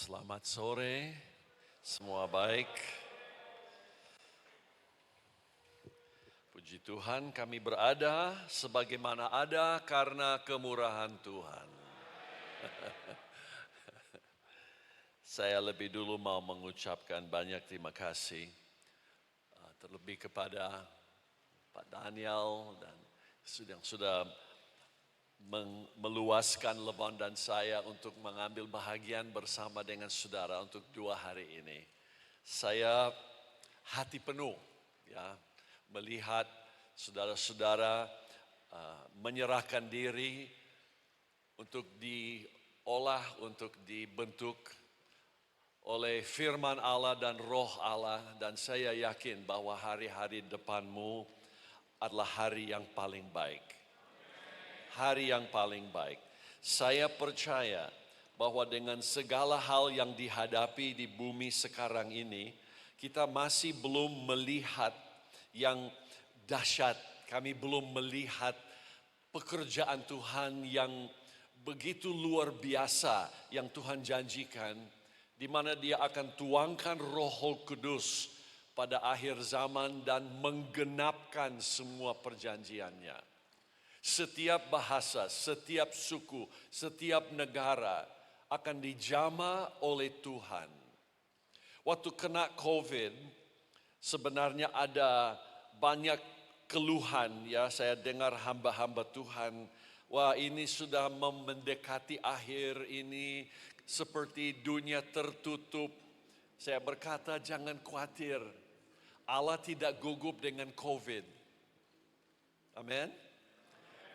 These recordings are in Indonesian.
Selamat sore, semua baik. Puji Tuhan, kami berada sebagaimana ada karena kemurahan Tuhan. Saya lebih dulu mau mengucapkan banyak terima kasih, terlebih kepada Pak Daniel dan yang sudah meluaskan Lebon dan saya untuk mengambil bahagian bersama dengan saudara untuk 2 hari ini. Saya hati penuh ya melihat saudara-saudara menyerahkan diri untuk diolah, untuk dibentuk oleh firman Allah dan roh Allah, dan saya yakin bahwa hari-hari depanmu adalah hari yang paling baik. Hari yang paling baik. Saya percaya bahwa dengan segala hal yang dihadapi di bumi sekarang ini, kita masih belum melihat yang dahsyat. Kami belum melihat pekerjaan Tuhan yang begitu luar biasa yang Tuhan janjikan, di mana Dia akan tuangkan Roh Kudus pada akhir zaman dan menggenapkan semua perjanjiannya. Setiap bahasa, setiap suku, setiap negara akan dijamah oleh Tuhan. Waktu kena COVID, sebenarnya ada banyak keluhan ya. Saya dengar hamba-hamba Tuhan, wah ini sudah mendekati akhir, ini seperti dunia tertutup. Saya berkata jangan khawatir, Allah tidak gugup dengan COVID. Amin.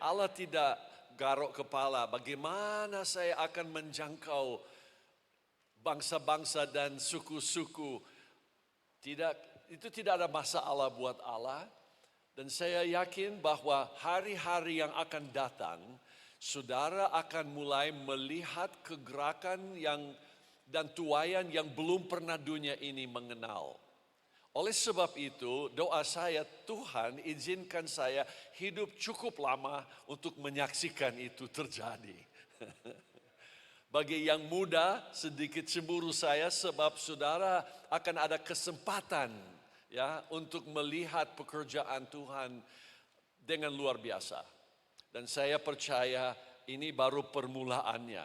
Allah tidak garuk kepala, bagaimana saya akan menjangkau bangsa-bangsa dan suku-suku. Itu tidak ada masalah buat Allah. Dan saya yakin bahwa hari-hari yang akan datang, saudara akan mulai melihat kegerakan dan tuaian yang belum pernah dunia ini mengenal. Oleh sebab itu, doa saya, Tuhan izinkan saya hidup cukup lama untuk menyaksikan itu terjadi. Bagi yang muda, sedikit cemburu saya sebab saudara akan ada kesempatan ya untuk melihat pekerjaan Tuhan dengan luar biasa. Dan saya percaya ini baru permulaannya.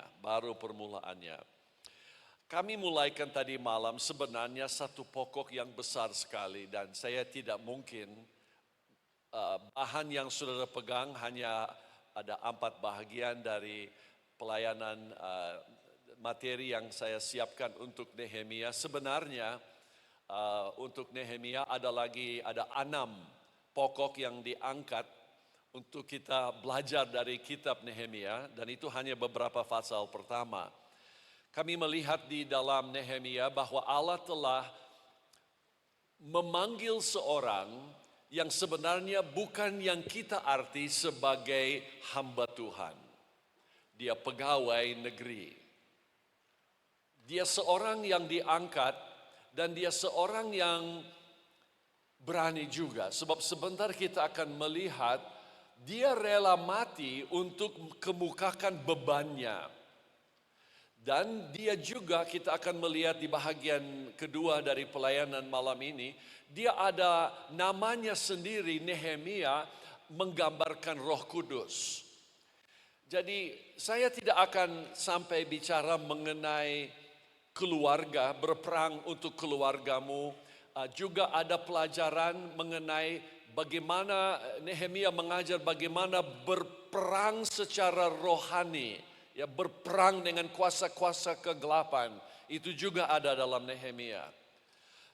Kami mulaikan tadi malam sebenarnya satu pokok yang besar sekali, dan saya tidak mungkin bahan yang saudara pegang hanya ada 4 bahagian dari pelayanan materi yang saya siapkan untuk Nehemia. Sebenarnya untuk Nehemia ada 6 pokok yang diangkat untuk kita belajar dari kitab Nehemia, dan itu hanya beberapa pasal pertama. Kami melihat di dalam Nehemia bahwa Allah telah memanggil seorang yang sebenarnya bukan yang kita arti sebagai hamba Tuhan. Dia pegawai negeri. Dia seorang yang diangkat dan dia seorang yang berani juga. Sebab sebentar kita akan melihat dia rela mati untuk kemukakan bebannya. Dan dia juga kita akan melihat di bahagian kedua dari pelayanan malam ini, dia ada namanya sendiri, Nehemia, menggambarkan Roh Kudus. Jadi saya tidak akan sampai bicara mengenai keluarga, berperang untuk keluargamu. Juga ada pelajaran mengenai bagaimana Nehemia mengajar bagaimana berperang secara rohani. Ya, berperang dengan kuasa-kuasa kegelapan, itu juga ada dalam Nehemia.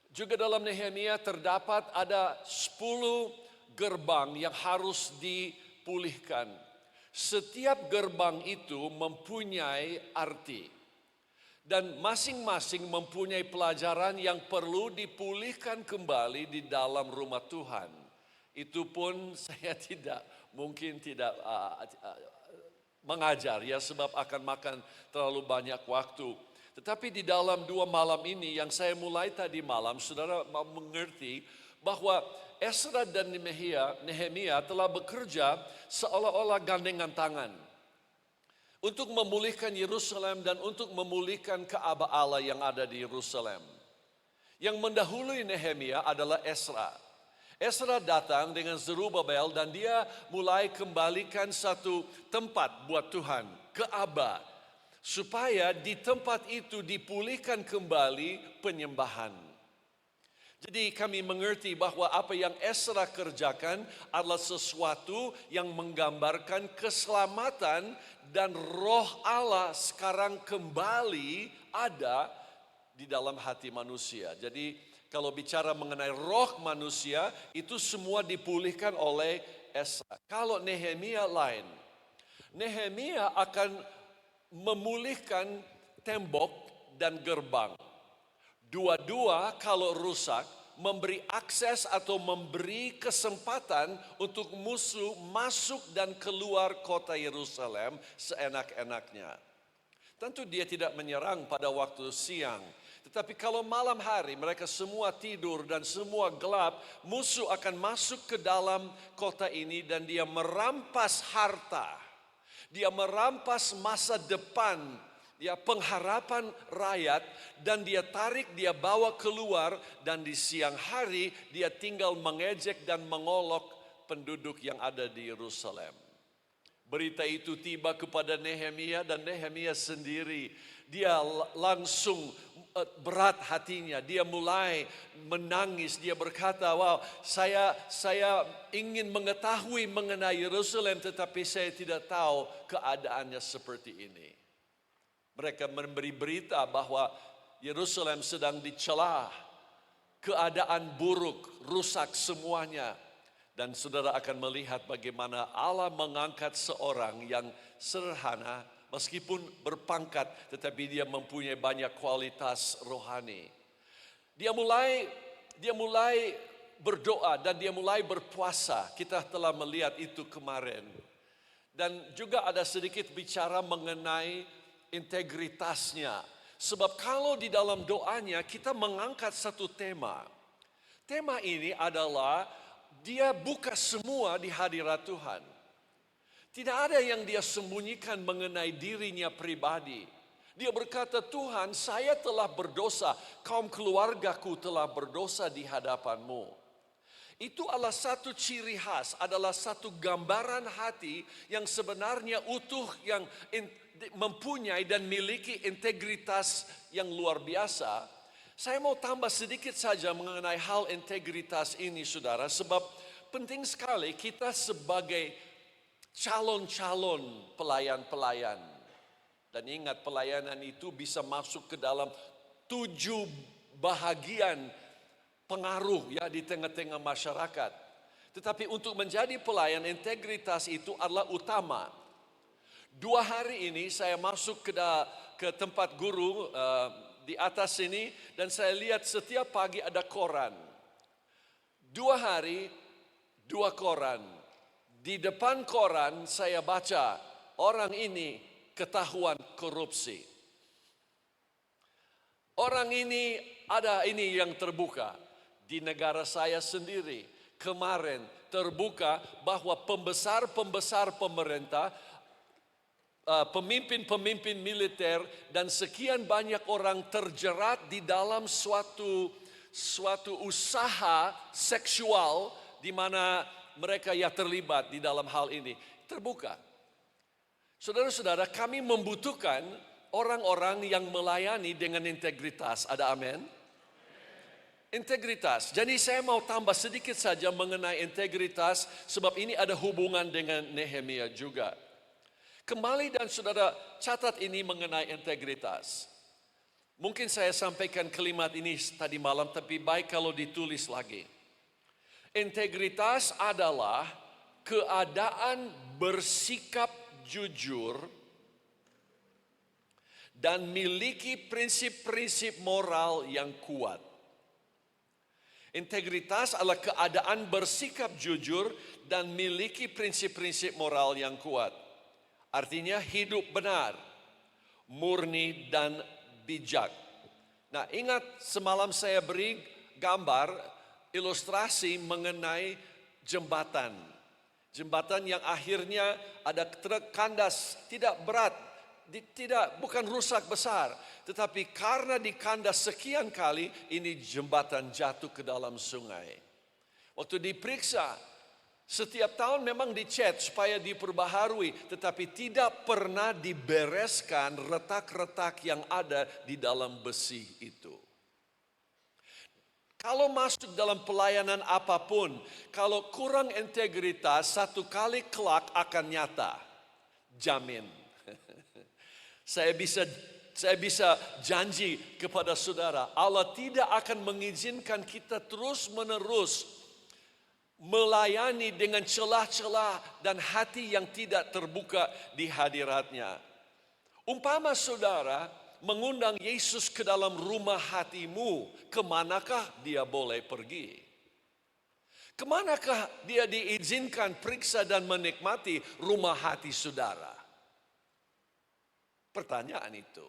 Juga dalam Nehemia terdapat ada 10 gerbang yang harus dipulihkan. Setiap gerbang itu mempunyai arti. Dan masing-masing mempunyai pelajaran yang perlu dipulihkan kembali di dalam rumah Tuhan. Itu pun saya tidak mengajar ya, sebab akan makan terlalu banyak waktu. Tetapi di dalam 2 malam ini yang saya mulai tadi malam, saudara mau mengerti bahwa Esra dan Nehemia telah bekerja seolah-olah gandengan tangan. untuk memulihkan Yerusalem dan untuk memulihkan Ka'bah Allah yang ada di Yerusalem. Yang mendahului Nehemia adalah Esra. Esra datang dengan Zerubabel dan dia mulai kembalikan satu tempat buat Tuhan, Ka'bah, supaya di tempat itu dipulihkan kembali penyembahan. Jadi kami mengerti bahwa apa yang Esra kerjakan adalah sesuatu yang menggambarkan keselamatan dan roh Allah sekarang kembali ada di dalam hati manusia. Jadi kalau bicara mengenai roh manusia itu semua dipulihkan oleh Esra. Kalau Nehemia lain, Nehemia akan memulihkan tembok dan gerbang. Dua-dua kalau rusak memberi akses atau memberi kesempatan untuk musuh masuk dan keluar kota Yerusalem seenak-enaknya. Tentu dia tidak menyerang pada waktu siang. Tetapi kalau malam hari mereka semua tidur dan semua gelap, musuh akan masuk ke dalam kota ini dan dia merampas harta. Dia merampas masa depan, pengharapan rakyat, dan dia tarik, dia bawa keluar, dan di siang hari dia tinggal mengejek dan mengolok penduduk yang ada di Yerusalem. Berita itu tiba kepada Nehemia dan Nehemia sendiri, dia langsung berat hatinya, dia mulai menangis, dia berkata, wow, saya ingin mengetahui mengenai Yerusalem tetapi saya tidak tahu keadaannya seperti ini. Mereka memberi berita bahwa Yerusalem sedang dicela, keadaan buruk, rusak semuanya. Dan saudara akan melihat bagaimana Allah mengangkat seorang yang sederhana, meskipun berpangkat, tetapi dia mempunyai banyak kualitas rohani. Dia mulai berdoa dan dia mulai berpuasa. Kita telah melihat itu kemarin. Dan juga ada sedikit bicara mengenai integritasnya. Sebab kalau di dalam doanya kita mengangkat satu tema. Tema ini adalah dia buka semua di hadirat Tuhan. Tidak ada yang dia sembunyikan mengenai dirinya pribadi. Dia berkata, Tuhan, saya telah berdosa, kaum keluargaku telah berdosa di hadapan-Mu. Itu adalah satu ciri khas, adalah satu gambaran hati yang sebenarnya utuh, yang mempunyai dan miliki integritas yang luar biasa. Saya mau tambah sedikit saja mengenai hal integritas ini, saudara, sebab penting sekali kita sebagai calon-calon pelayan-pelayan. Dan ingat, pelayanan itu bisa masuk ke dalam 7 bahagian pengaruh di tengah-tengah masyarakat. Tetapi untuk menjadi pelayan, integritas itu adalah utama. 2 hari ini saya masuk ke tempat guru di atas sini dan saya lihat setiap pagi ada koran. 2 hari, 2 koran. Di depan koran saya baca, orang ini ketahuan korupsi. Orang ini ada ini yang terbuka. Di negara saya sendiri kemarin terbuka bahwa pembesar-pembesar pemerintah, pemimpin-pemimpin militer dan sekian banyak orang terjerat di dalam suatu usaha seksual di mana mereka terlibat di dalam hal ini. Terbuka. Saudara-saudara, kami membutuhkan orang-orang yang melayani dengan integritas. Ada amin? Integritas. Jadi saya mau tambah sedikit saja mengenai integritas sebab ini ada hubungan dengan Nehemia juga. Kembali dan saudara catat ini mengenai integritas. Mungkin saya sampaikan kalimat ini tadi malam, tapi baik kalau ditulis lagi. Integritas adalah keadaan bersikap jujur dan miliki prinsip-prinsip moral yang kuat. Integritas adalah keadaan bersikap jujur dan miliki prinsip-prinsip moral yang kuat. Artinya hidup benar, murni dan bijak. Nah, ingat semalam saya beri gambar ilustrasi mengenai jembatan. Jembatan yang akhirnya ada truk kandas, tidak berat, bukan rusak besar. Tetapi karena dikandas sekian kali, ini jembatan jatuh ke dalam sungai. Waktu diperiksa, setiap tahun memang dicat supaya diperbaharui, tetapi tidak pernah dibereskan retak-retak yang ada di dalam besi itu. Kalau masuk dalam pelayanan apapun, kalau kurang integritas, satu kali kelak akan nyata. Jamin. Saya bisa janji kepada saudara, Allah tidak akan mengizinkan kita terus-menerus melayani dengan celah-celah dan hati yang tidak terbuka di hadiratnya. Umpama saudara mengundang Yesus ke dalam rumah hatimu, kemanakah dia boleh pergi? Kemanakah dia diizinkan periksa dan menikmati rumah hati saudara? Pertanyaan itu.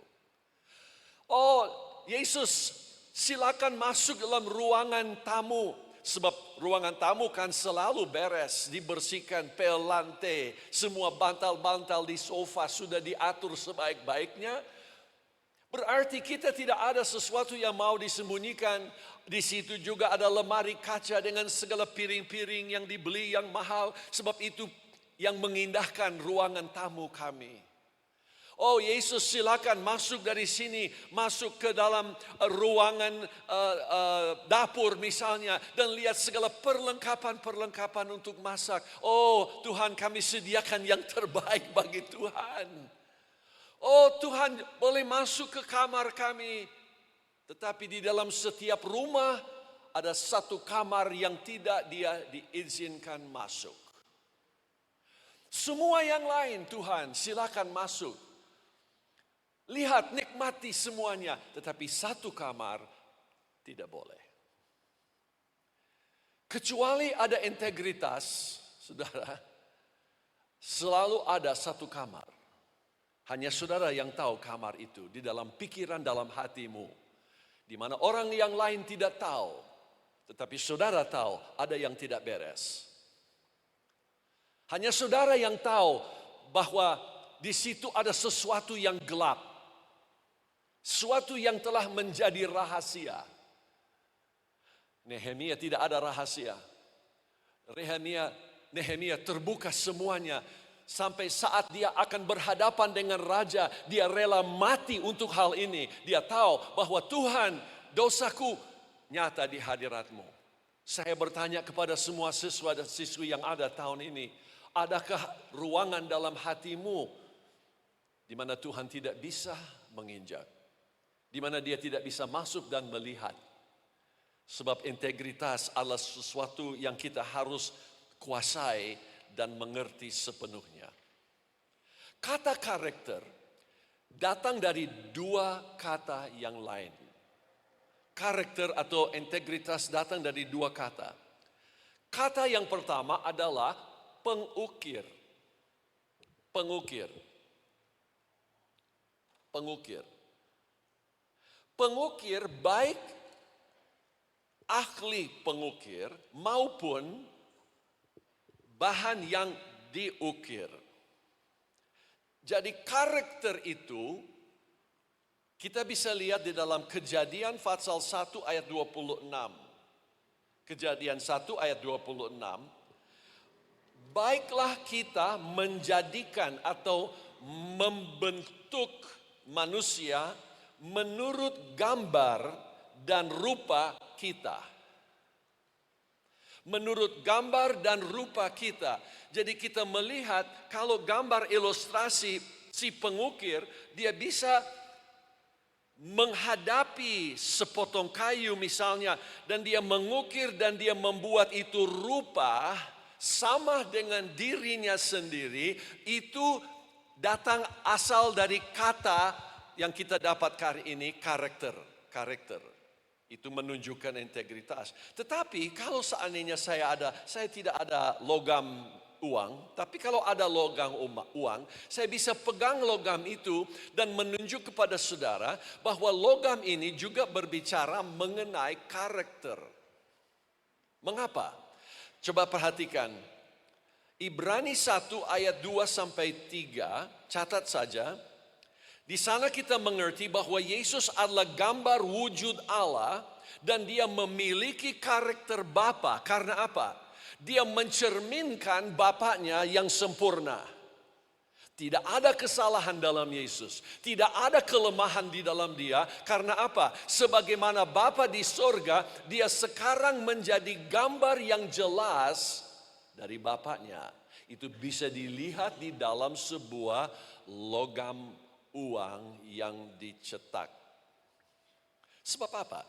Oh, Yesus silakan masuk dalam ruangan tamu. Sebab ruangan tamu kan selalu beres, dibersihkan, pel lantai, semua bantal-bantal di sofa sudah diatur sebaik-baiknya. Berarti kita tidak ada sesuatu yang mau disembunyikan. Di situ juga ada lemari kaca dengan segala piring-piring yang dibeli yang mahal. Sebab itu yang mengindahkan ruangan tamu kami. Oh, Yesus silakan masuk dari sini, masuk ke dalam ruangan dapur misalnya, dan lihat segala perlengkapan-perlengkapan untuk masak. Oh, Tuhan, kami sediakan yang terbaik bagi Tuhan. Oh, Tuhan boleh masuk ke kamar kami. Tetapi di dalam setiap rumah ada satu kamar yang tidak dia diizinkan masuk. Semua yang lain, Tuhan, silakan masuk. Lihat, nikmati semuanya. Tetapi satu kamar tidak boleh. Kecuali ada integritas, saudara, selalu ada satu kamar. Hanya saudara yang tahu kamar itu di dalam pikiran, dalam hatimu. Di mana orang yang lain tidak tahu. Tetapi saudara tahu ada yang tidak beres. Hanya saudara yang tahu bahwa di situ ada sesuatu yang gelap. Sesuatu yang telah menjadi rahasia. Nehemia tidak ada rahasia. Nehemia terbuka semuanya. Sampai saat dia akan berhadapan dengan raja, dia rela mati untuk hal ini. Dia tahu bahwa Tuhan, dosaku nyata di hadiratmu. Saya bertanya kepada semua siswa dan siswi yang ada tahun ini, adakah ruangan dalam hatimu di mana Tuhan tidak bisa menginjak? Di mana dia tidak bisa masuk dan melihat? Sebab integritas adalah sesuatu yang kita harus kuasai dan mengerti sepenuhnya. Kata karakter datang dari dua kata yang lain. Karakter atau integritas datang dari dua kata. Kata yang pertama adalah pengukir. Pengukir. Pengukir. Pengukir baik ahli pengukir maupun bahan yang diukir. Jadi karakter itu kita bisa lihat di dalam Kejadian pasal 1 ayat 26. Kejadian 1 ayat 26. Baiklah kita menjadikan atau membentuk manusia menurut gambar dan rupa kita. Menurut gambar dan rupa kita. Jadi kita melihat kalau gambar ilustrasi si pengukir, dia bisa menghadapi sepotong kayu misalnya, dan dia mengukir dan dia membuat itu rupa sama dengan dirinya sendiri. Itu datang asal dari kata yang kita dapat hari ini, karakter. Itu menunjukkan integritas. Tetapi kalau seandainya saya tidak ada logam uang, tapi kalau ada logam uang, saya bisa pegang logam itu dan menunjuk kepada saudara bahwa logam ini juga berbicara mengenai karakter. Mengapa? Coba perhatikan. Ibrani 1 ayat 2 sampai 3, catat saja. Di sana kita mengerti bahwa Yesus adalah gambar wujud Allah dan dia memiliki karakter Bapa. Karena apa? Dia mencerminkan Bapaknya yang sempurna. Tidak ada kesalahan dalam Yesus. Tidak ada kelemahan di dalam dia. Karena apa? Sebagaimana Bapa di sorga, dia sekarang menjadi gambar yang jelas dari Bapaknya. Itu bisa dilihat di dalam sebuah logam uang yang dicetak. Sebab apa?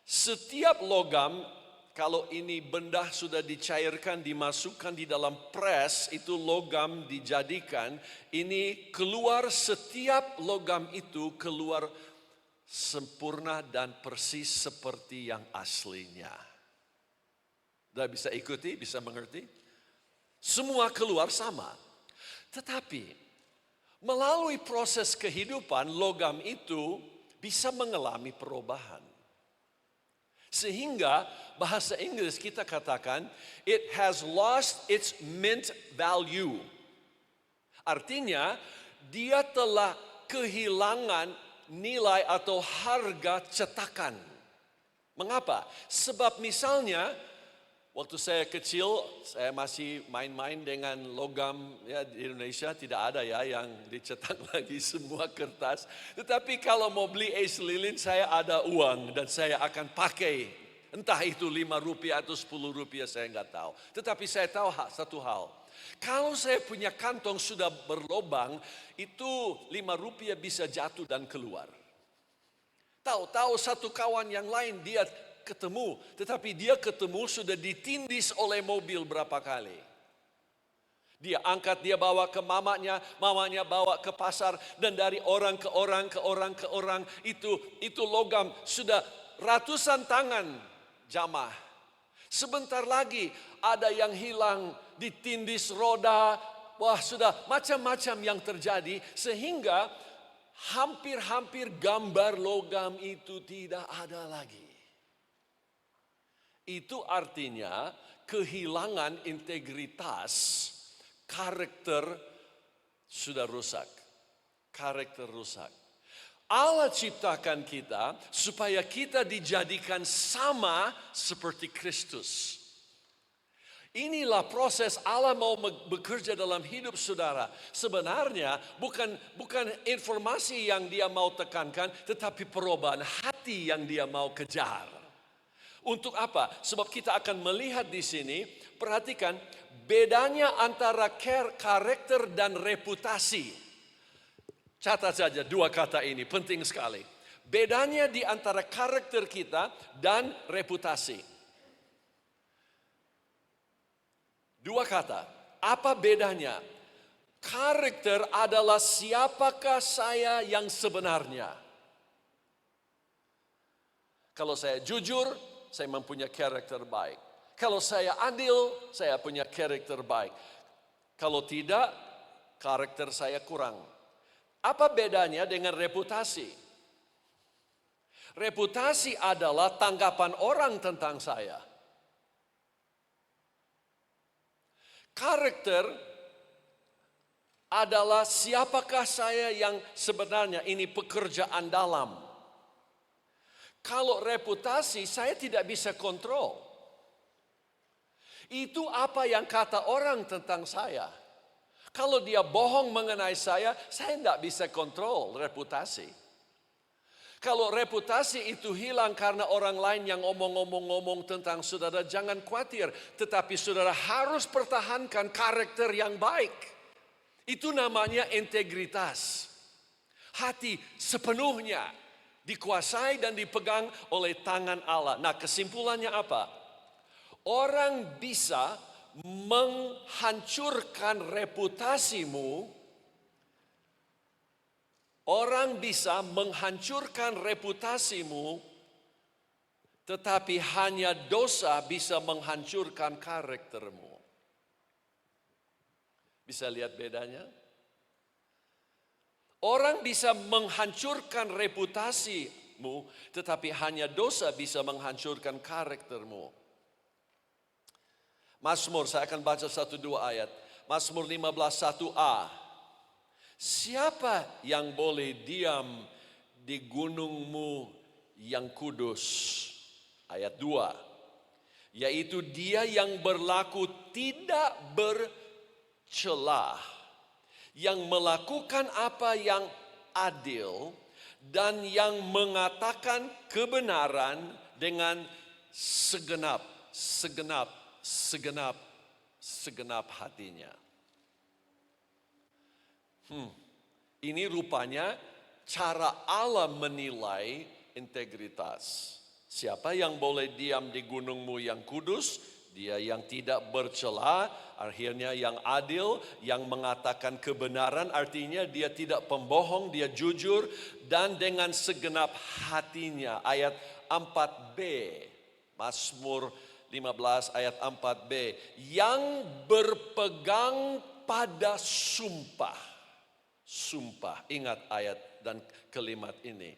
Setiap logam, kalau ini benda sudah dicairkan, dimasukkan di dalam pres, itu logam dijadikan, ini keluar, setiap logam itu keluar sempurna dan persis seperti yang aslinya. Sudah bisa ikuti, bisa mengerti? Semua keluar sama. Tetapi melalui proses kehidupan, logam itu bisa mengalami perubahan. Sehingga bahasa Inggris kita katakan, it has lost its mint value. Artinya, dia telah kehilangan nilai atau harga cetakan. Mengapa? Sebab misalnya, waktu saya kecil, saya masih main-main dengan logam, ya, di Indonesia tidak ada ya yang dicetak lagi semua kertas. Tetapi kalau mau beli es lilin, saya ada uang dan saya akan pakai. Entah itu 5 rupiah atau 10 rupiah, saya nggak tahu. Tetapi saya tahu satu hal. Kalau saya punya kantong sudah berlobang, itu 5 rupiah bisa jatuh dan keluar. Tahu-tahu satu kawan yang lain dia ketemu, tetapi dia ketemu sudah ditindis oleh mobil berapa kali. Dia angkat, dia bawa ke mamanya, mamanya bawa ke pasar, dan dari orang ke orang, itu logam sudah ratusan tangan jamah. Sebentar lagi ada yang hilang, ditindis roda, wah sudah macam-macam yang terjadi, sehingga hampir-hampir gambar logam itu tidak ada lagi. Itu artinya kehilangan integritas, karakter sudah rusak. Karakter rusak. Allah ciptakan kita supaya kita dijadikan sama seperti Kristus. Inilah proses Allah mau bekerja dalam hidup saudara. Sebenarnya bukan informasi yang dia mau tekankan, tetapi perubahan hati yang dia mau kejar. Untuk apa? Sebab kita akan melihat di sini, perhatikan bedanya antara karakter dan reputasi. Catat saja dua kata ini, penting sekali. Bedanya di antara karakter kita dan reputasi. Dua kata, apa bedanya? Karakter adalah siapakah saya yang sebenarnya. Kalau saya jujur, saya mempunyai karakter baik. Kalau saya adil, saya punya karakter baik. Kalau tidak, karakter saya kurang. Apa bedanya dengan reputasi? Reputasi adalah tanggapan orang tentang saya. Karakter adalah siapakah saya yang sebenarnya, ini pekerjaan dalam. Kalau reputasi saya tidak bisa kontrol. Itu apa yang kata orang tentang saya. Kalau dia bohong mengenai saya tidak bisa kontrol reputasi. Kalau reputasi itu hilang karena orang lain yang ngomong tentang saudara, jangan khawatir. Tetapi saudara harus pertahankan karakter yang baik. Itu namanya integritas. Hati sepenuhnya dikuasai dan dipegang oleh tangan Allah. Nah, kesimpulannya apa? Orang bisa menghancurkan reputasimu. Orang bisa menghancurkan reputasimu, tetapi hanya dosa bisa menghancurkan karaktermu. Bisa lihat bedanya? Orang bisa menghancurkan reputasimu, tetapi hanya dosa bisa menghancurkan karaktermu. Mazmur, saya akan baca 1-2 ayat. Mazmur 15:1a. Siapa yang boleh diam di gunungmu yang kudus? Ayat 2. Yaitu dia yang berlaku tidak bercelah, yang melakukan apa yang adil, dan yang mengatakan kebenaran dengan segenap hatinya. Ini rupanya cara Allah menilai integritas. Siapa yang boleh diam di gunungmu yang kudus? Dia yang tidak bercela, akhirnya yang adil, yang mengatakan kebenaran, artinya dia tidak pembohong, dia jujur, dan dengan segenap hatinya. Ayat 4b, Mazmur 15 ayat 4b, yang berpegang pada sumpah. Sumpah, ingat ayat dan kalimat ini.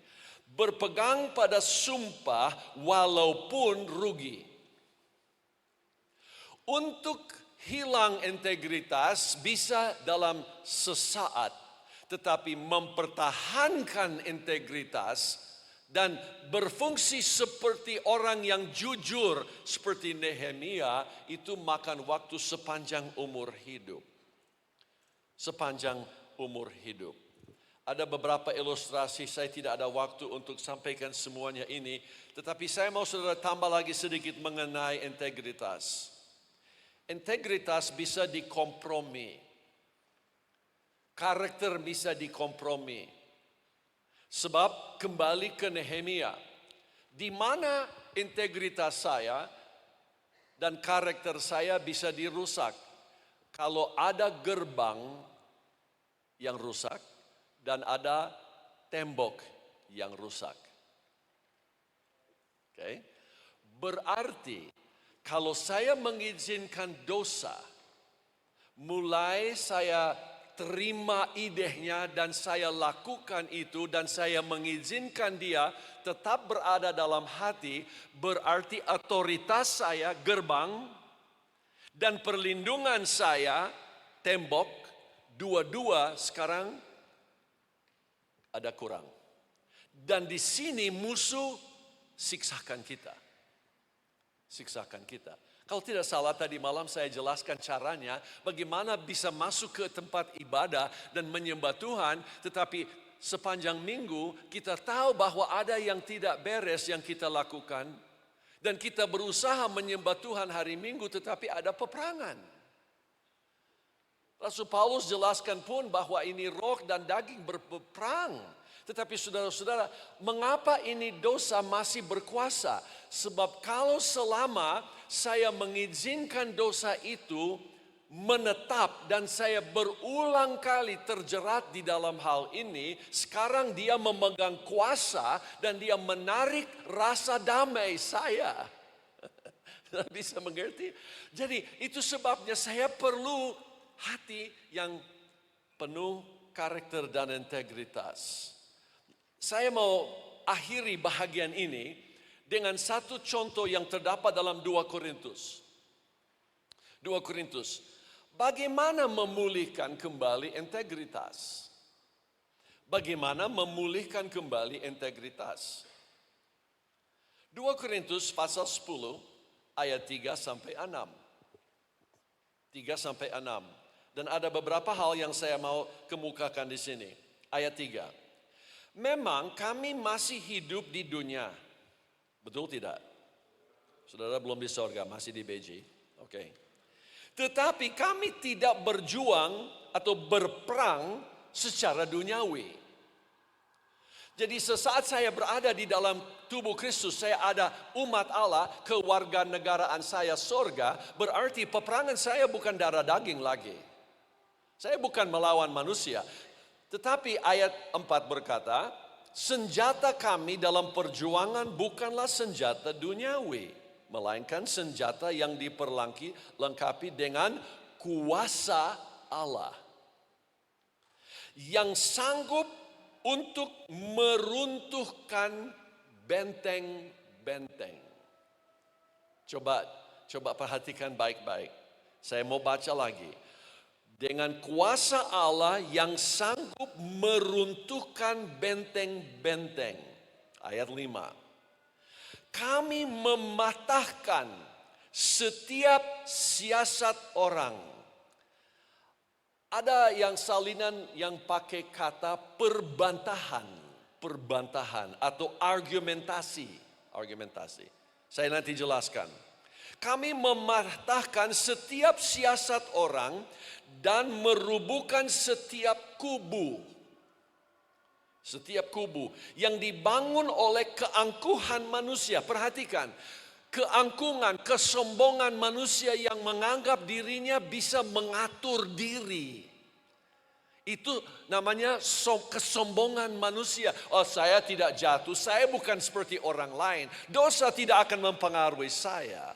Berpegang pada sumpah walaupun rugi. Untuk hilang integritas bisa dalam sesaat, tetapi mempertahankan integritas dan berfungsi seperti orang yang jujur seperti Nehemia itu makan waktu sepanjang umur hidup. Sepanjang umur hidup. Ada beberapa ilustrasi, saya tidak ada waktu untuk sampaikan semuanya ini, tetapi saya mau saudara tambah lagi sedikit mengenai integritas. Integritas bisa dikompromi. Karakter bisa dikompromi. Sebab kembali ke Nehemia, di mana integritas saya dan karakter saya bisa dirusak? Kalau ada gerbang yang rusak dan ada tembok yang rusak. Oke. Berarti kalau saya mengizinkan dosa, mulai saya terima idenya dan saya lakukan itu dan saya mengizinkan dia tetap berada dalam hati, berarti otoritas saya gerbang dan perlindungan saya tembok, dua-dua sekarang ada kurang. Dan di sini musuh siksakan kita. Siksakan kita. Kalau tidak salah tadi malam saya jelaskan caranya bagaimana bisa masuk ke tempat ibadah dan menyembah Tuhan, tetapi sepanjang minggu kita tahu bahwa ada yang tidak beres yang kita lakukan dan kita berusaha menyembah Tuhan hari Minggu tetapi ada peperangan. Rasul Paulus jelaskan pun bahwa ini roh dan daging berperang. Tetapi saudara-saudara, mengapa ini dosa masih berkuasa? Sebab kalau selama saya mengizinkan dosa itu menetap dan saya berulang kali terjerat di dalam hal ini, sekarang dia memegang kuasa dan dia menarik rasa damai saya. Bisa mengerti? Jadi itu sebabnya saya perlu hati yang penuh karakter dan integritas. Saya mau akhiri bahagian ini dengan satu contoh yang terdapat dalam 2 Korintus. 2 Korintus. Bagaimana memulihkan kembali integritas? Bagaimana memulihkan kembali integritas? 2 Korintus pasal 10 ayat 3 sampai 6. 3 sampai 6. Dan ada beberapa hal yang saya mau kemukakan di sini. Ayat 3. Memang kami masih hidup di dunia. Betul tidak? Saudara belum di sorga, masih di BJ. Oke. Tetapi kami tidak berjuang atau berperang secara duniawi. Jadi sesaat saya berada di dalam tubuh Kristus, saya ada umat Allah, kewarganegaraan saya sorga, berarti peperangan saya bukan darah daging lagi. Saya bukan melawan manusia. Tetapi ayat 4 berkata, senjata kami dalam perjuangan bukanlah senjata duniawi, melainkan senjata yang diperlengkapi dengan kuasa Allah yang sanggup untuk meruntuhkan benteng-benteng. Coba perhatikan baik-baik. Saya mau baca lagi. dengan kuasa Allah yang sanggup meruntuhkan benteng-benteng. Ayat 5. Kami mematahkan setiap siasat orang. Ada yang salinan yang pakai kata perbantahan atau argumentasi. Saya nanti jelaskan. Kami mematahkan setiap siasat orang dan merubuhkan setiap kubu. Setiap kubu yang dibangun oleh keangkuhan manusia. Perhatikan, keangkuhan, kesombongan manusia yang menganggap dirinya bisa mengatur diri. Itu namanya kesombongan manusia. Oh, saya tidak jatuh, saya bukan seperti orang lain. Dosa tidak akan mempengaruhi saya.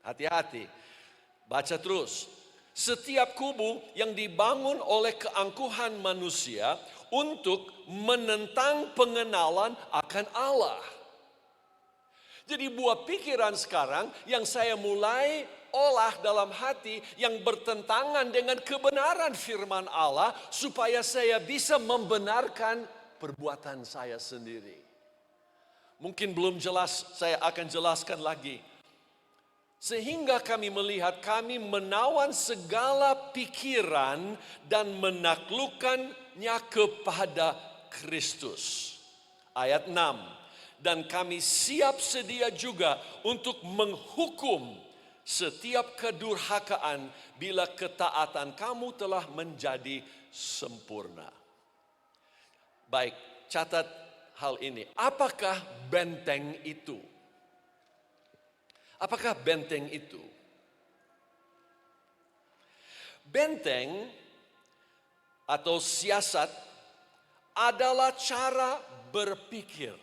Hati-hati, baca terus. Setiap kubu yang dibangun oleh keangkuhan manusia untuk menentang pengenalan akan Allah. Jadi buah pikiran sekarang yang saya mulai olah dalam hati yang bertentangan dengan kebenaran firman Allah supaya saya bisa membenarkan perbuatan saya sendiri. Mungkin belum jelas, saya akan jelaskan lagi. Sehingga kami melihat kami menawan segala pikiran dan menaklukkannya kepada Kristus. Ayat 6. Dan kami siap sedia juga untuk menghukum setiap kedurhakaan bila ketaatan kamu telah menjadi sempurna. Baik, catat hal ini. Apakah benteng itu? Apakah benteng itu? Benteng atau siasat adalah cara berpikir.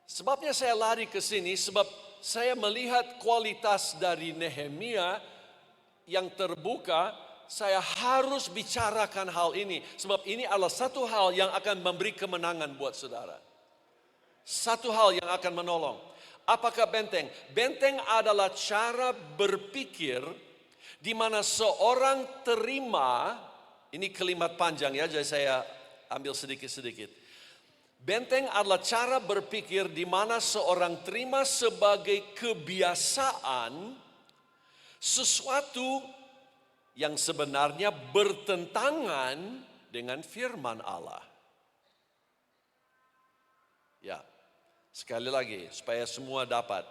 Sebabnya saya lari ke sini sebab saya melihat kualitas dari Nehemia yang terbuka. Saya harus bicarakan hal ini sebab ini adalah satu hal yang akan memberi kemenangan buat saudara. Satu hal yang akan menolong. Apakah benteng? Benteng adalah cara berpikir di mana seorang terima, ini kalimat panjang ya, jadi saya ambil sedikit-sedikit. Benteng adalah cara berpikir di mana seorang terima sebagai kebiasaan sesuatu yang sebenarnya bertentangan dengan firman Allah. Ya. Sekali lagi, supaya semua dapat.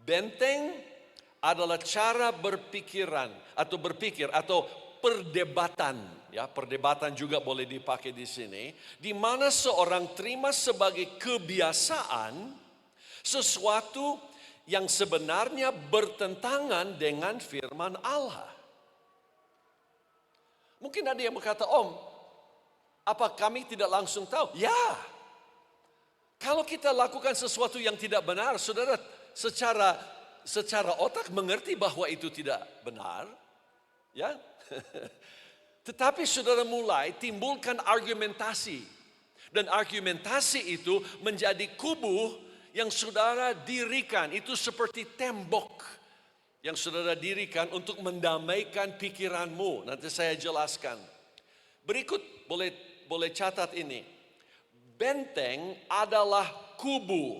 Benteng adalah cara berpikiran atau berpikir atau perdebatan. Ya, perdebatan juga boleh dipakai di sini. Di mana seorang terima sebagai kebiasaan sesuatu yang sebenarnya bertentangan dengan firman Allah. Mungkin ada yang berkata, Om, apa kami tidak langsung tahu? Ya. Kalau kita lakukan sesuatu yang tidak benar, saudara secara otak mengerti bahwa itu tidak benar, ya. Tetapi saudara mulai timbulkan argumentasi, dan argumentasi itu menjadi kubu yang saudara dirikan. Itu seperti tembok yang saudara dirikan untuk mendamaikan pikiranmu. Nanti saya jelaskan. Berikut boleh catat ini. Benteng adalah kubu.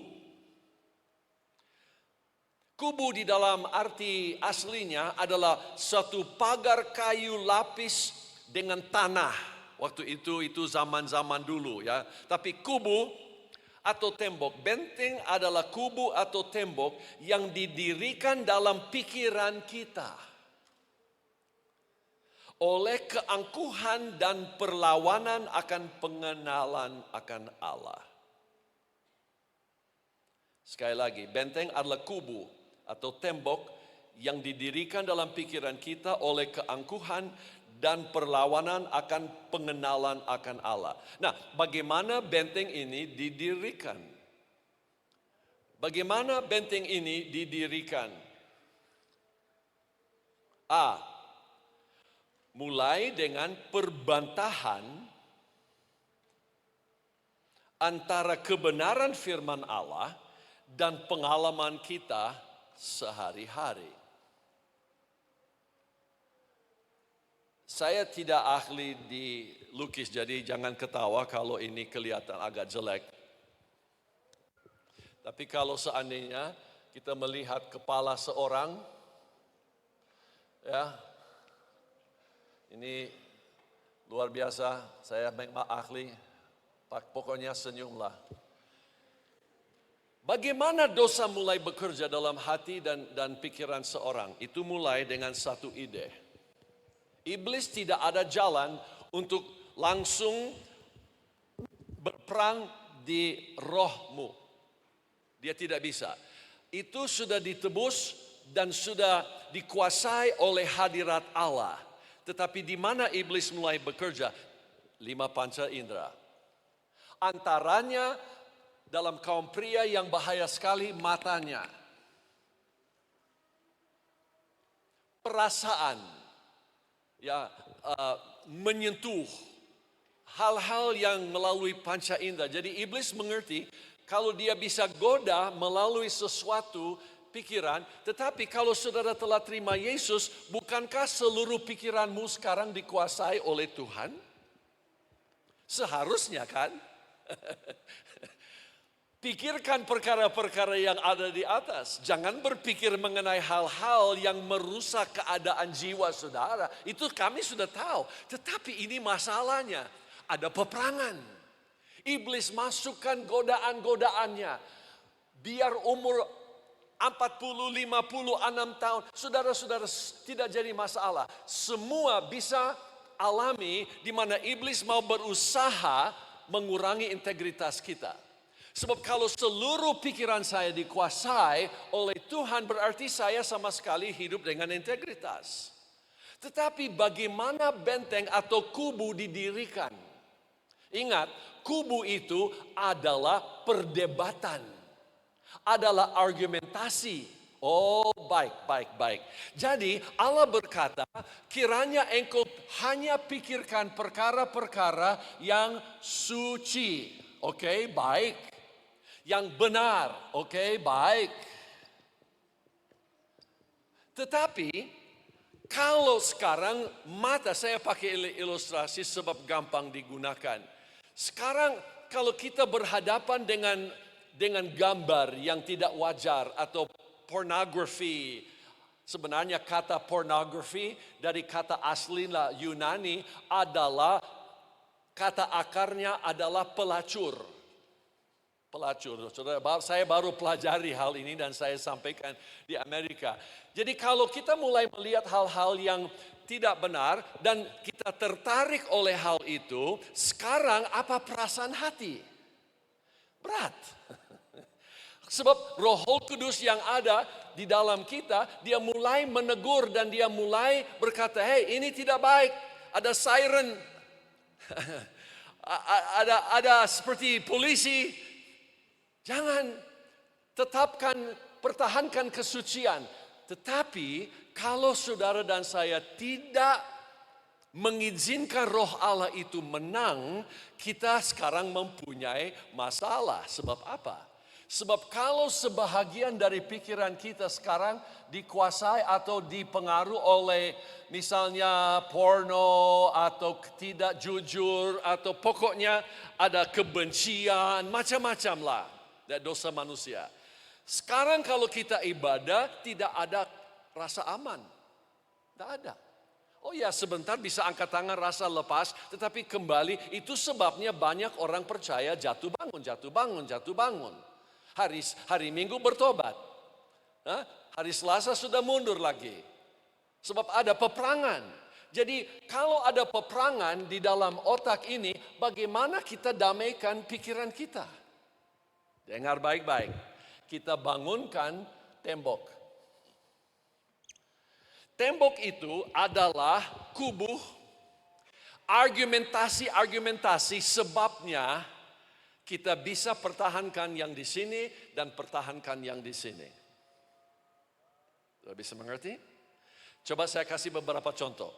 Kubu di dalam arti aslinya adalah satu pagar kayu lapis dengan tanah. Waktu itu zaman-zaman dulu ya. Tapi kubu atau tembok, benteng adalah kubu atau tembok yang didirikan dalam pikiran kita oleh keangkuhan dan perlawanan akan pengenalan akan Allah. Sekali lagi, benteng adalah kubu atau tembok yang didirikan dalam pikiran kita oleh keangkuhan dan perlawanan akan pengenalan akan Allah. Nah, bagaimana benteng ini didirikan? Bagaimana benteng ini didirikan? A. Mulai dengan perbantahan antara kebenaran firman Allah dan pengalaman kita sehari-hari. Saya tidak ahli di lukis, jadi jangan ketawa kalau ini kelihatan agak jelek. Tapi kalau seandainya kita melihat kepala seorang, ya, ini luar biasa. Saya memang ahli, pokoknya senyumlah. Bagaimana dosa mulai bekerja dalam hati dan pikiran seorang? Itu mulai dengan satu ide. Iblis tidak ada jalan untuk langsung berperang di rohmu. Dia tidak bisa. Itu sudah ditebus dan sudah dikuasai oleh hadirat Allah. Tetapi di mana iblis mulai bekerja? 5 panca indera. Antaranya dalam kaum pria yang bahaya sekali matanya. Perasaan. Menyentuh hal-hal yang melalui panca indera. Jadi iblis mengerti kalau dia bisa goda melalui sesuatu pikiran, tetapi kalau saudara telah terima Yesus, bukankah seluruh pikiranmu sekarang dikuasai oleh Tuhan? Seharusnya kan? Pikirkan perkara-perkara yang ada di atas. Jangan berpikir mengenai hal-hal yang merusak keadaan jiwa saudara. Itu kami sudah tahu. Tetapi ini masalahnya. Ada peperangan. Iblis masukkan godaan-godaannya. Biar umur 40, 50, 6 tahun. Saudara-saudara tidak jadi masalah. Semua bisa alami di mana iblis mau berusaha mengurangi integritas kita. Sebab kalau seluruh pikiran saya dikuasai oleh Tuhan, berarti saya sama sekali hidup dengan integritas. Tetapi bagaimana benteng atau kubu didirikan? Ingat, kubu itu adalah perdebatan. Adalah argumentasi. Oh, baik. Jadi Allah berkata, kiranya engkau hanya pikirkan perkara-perkara yang suci. Oke, baik. Yang benar, oke, baik. Tetapi kalau sekarang mata, saya pakai ilustrasi sebab gampang digunakan. Sekarang kalau kita berhadapan dengan gambar yang tidak wajar atau pornography. Sebenarnya kata pornography dari kata asli Yunani adalah, kata akarnya adalah pelacur. Saudara, saya baru pelajari hal ini dan saya sampaikan di Amerika. Jadi kalau kita mulai melihat hal-hal yang tidak benar dan kita tertarik oleh hal itu, sekarang apa perasaan hati? Berat. Sebab Roh Kudus yang ada di dalam kita, dia mulai menegur dan dia mulai berkata, hey, ini tidak baik. Ada siren, ada seperti polisi. Jangan, pertahankan kesucian. Tetapi kalau saudara dan saya tidak mengizinkan Roh Allah itu menang, kita sekarang mempunyai masalah. Sebab apa? Sebab kalau sebahagian dari pikiran kita sekarang dikuasai atau dipengaruhi oleh misalnya porno atau tidak jujur atau pokoknya ada kebencian, macam-macam lah. Dosa manusia. Sekarang kalau kita ibadah tidak ada rasa aman. Tidak ada. Oh ya, sebentar bisa angkat tangan rasa lepas, tetapi kembali itu sebabnya banyak orang percaya jatuh bangun. Hari Minggu bertobat. Hari Selasa sudah mundur lagi. Sebab ada peperangan. Jadi kalau ada peperangan di dalam otak ini, bagaimana kita damaikan pikiran kita? Dengar baik-baik. Kita bangunkan tembok. Tembok itu adalah kubu argumentasi sebabnya kita bisa pertahankan yang di sini dan pertahankan yang di sini. Sudah bisa mengerti? Coba saya kasih beberapa contoh.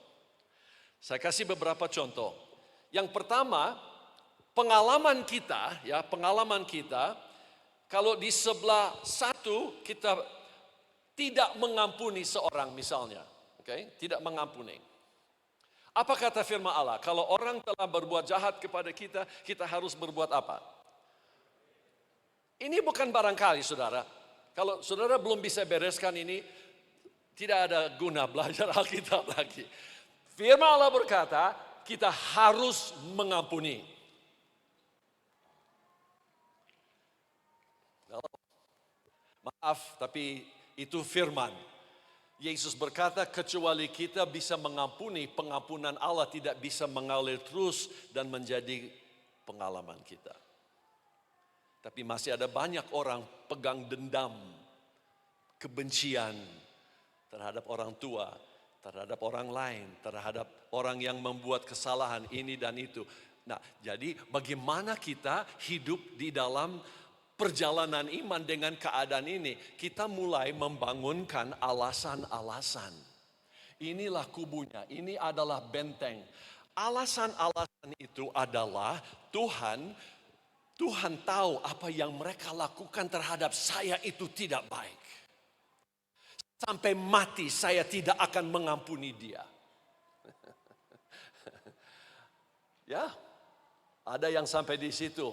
Yang pertama, pengalaman kita, kalau di sebelah satu kita tidak mengampuni seorang misalnya, tidak mengampuni. Apa kata firman Allah? Kalau orang telah berbuat jahat kepada kita, kita harus berbuat apa? Ini bukan barangkali, saudara. Kalau saudara belum bisa bereskan ini, tidak ada guna belajar Alkitab lagi. Firman Allah berkata, kita harus mengampuni. Maaf, tapi itu firman. Yesus berkata, kecuali kita bisa mengampuni, pengampunan Allah tidak bisa mengalir terus dan menjadi pengalaman kita. Tapi masih ada banyak orang pegang dendam, kebencian terhadap orang tua, terhadap orang lain, terhadap orang yang membuat kesalahan ini dan itu. Nah, jadi bagaimana kita hidup di dalam perjalanan iman dengan keadaan ini? Kita mulai membangunkan alasan-alasan. Inilah kubunya, ini adalah benteng. Alasan-alasan itu adalah Tuhan tahu apa yang mereka lakukan terhadap saya itu tidak baik. Sampai mati saya tidak akan mengampuni dia. Ya, ada yang sampai di situ.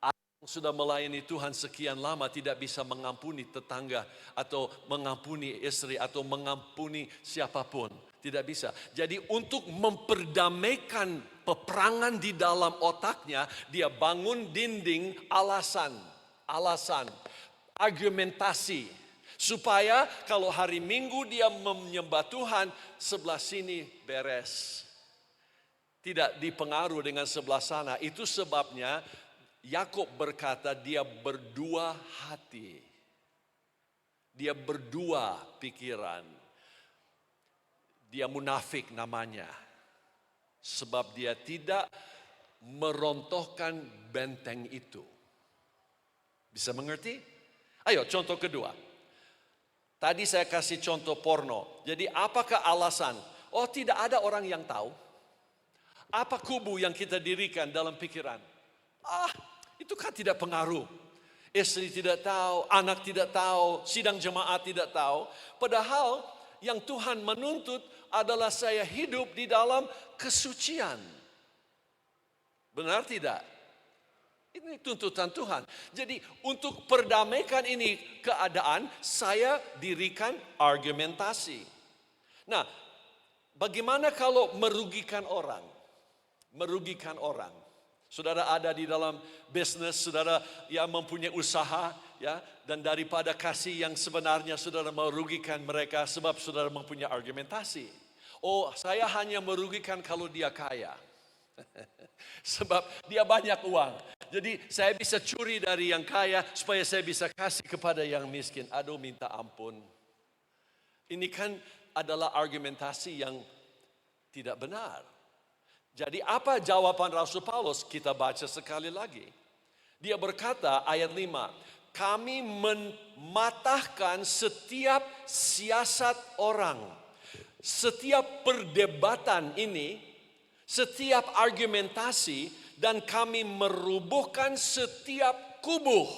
Ada yang sudah melayani Tuhan sekian lama tidak bisa mengampuni tetangga atau mengampuni istri atau mengampuni siapapun. Tidak bisa. Jadi untuk memperdamaikan peperangan di dalam otaknya, dia bangun dinding alasan, argumentasi. Supaya kalau hari Minggu dia menyembah Tuhan, sebelah sini beres. Tidak dipengaruhi dengan sebelah sana. Itu sebabnya Yakub berkata dia berdua hati. Dia berdua pikiran. Dia munafik namanya. Sebab dia tidak merontohkan benteng itu. Bisa mengerti? Ayo contoh kedua. Tadi saya kasih contoh porno. Jadi apakah alasan? Oh, tidak ada orang yang tahu. Apa kubu yang kita dirikan dalam pikiran? Itu kan tidak pengaruh. Istri tidak tahu, anak tidak tahu, sidang jemaat tidak tahu. Padahal yang Tuhan menuntut adalah saya hidup di dalam kesucian. Benar tidak? Ini tuntutan Tuhan. Jadi untuk perdamaikan ini keadaan, saya dirikan argumentasi. Nah, bagaimana kalau merugikan orang? Merugikan orang. Saudara ada di dalam bisnis, saudara yang mempunyai usaha, ya, dan daripada kasih yang sebenarnya saudara merugikan mereka sebab saudara mempunyai argumentasi. Oh, saya hanya merugikan kalau dia kaya. Sebab dia banyak uang. Jadi saya bisa curi dari yang kaya supaya saya bisa kasih kepada yang miskin. Aduh, minta ampun. Ini kan adalah argumentasi yang tidak benar. Jadi apa jawaban Rasul Paulus? Kita baca sekali lagi. Dia berkata ayat 5, kami mematahkan setiap siasat orang. Setiap perdebatan ini, setiap argumentasi, dan kami merubuhkan setiap kubu.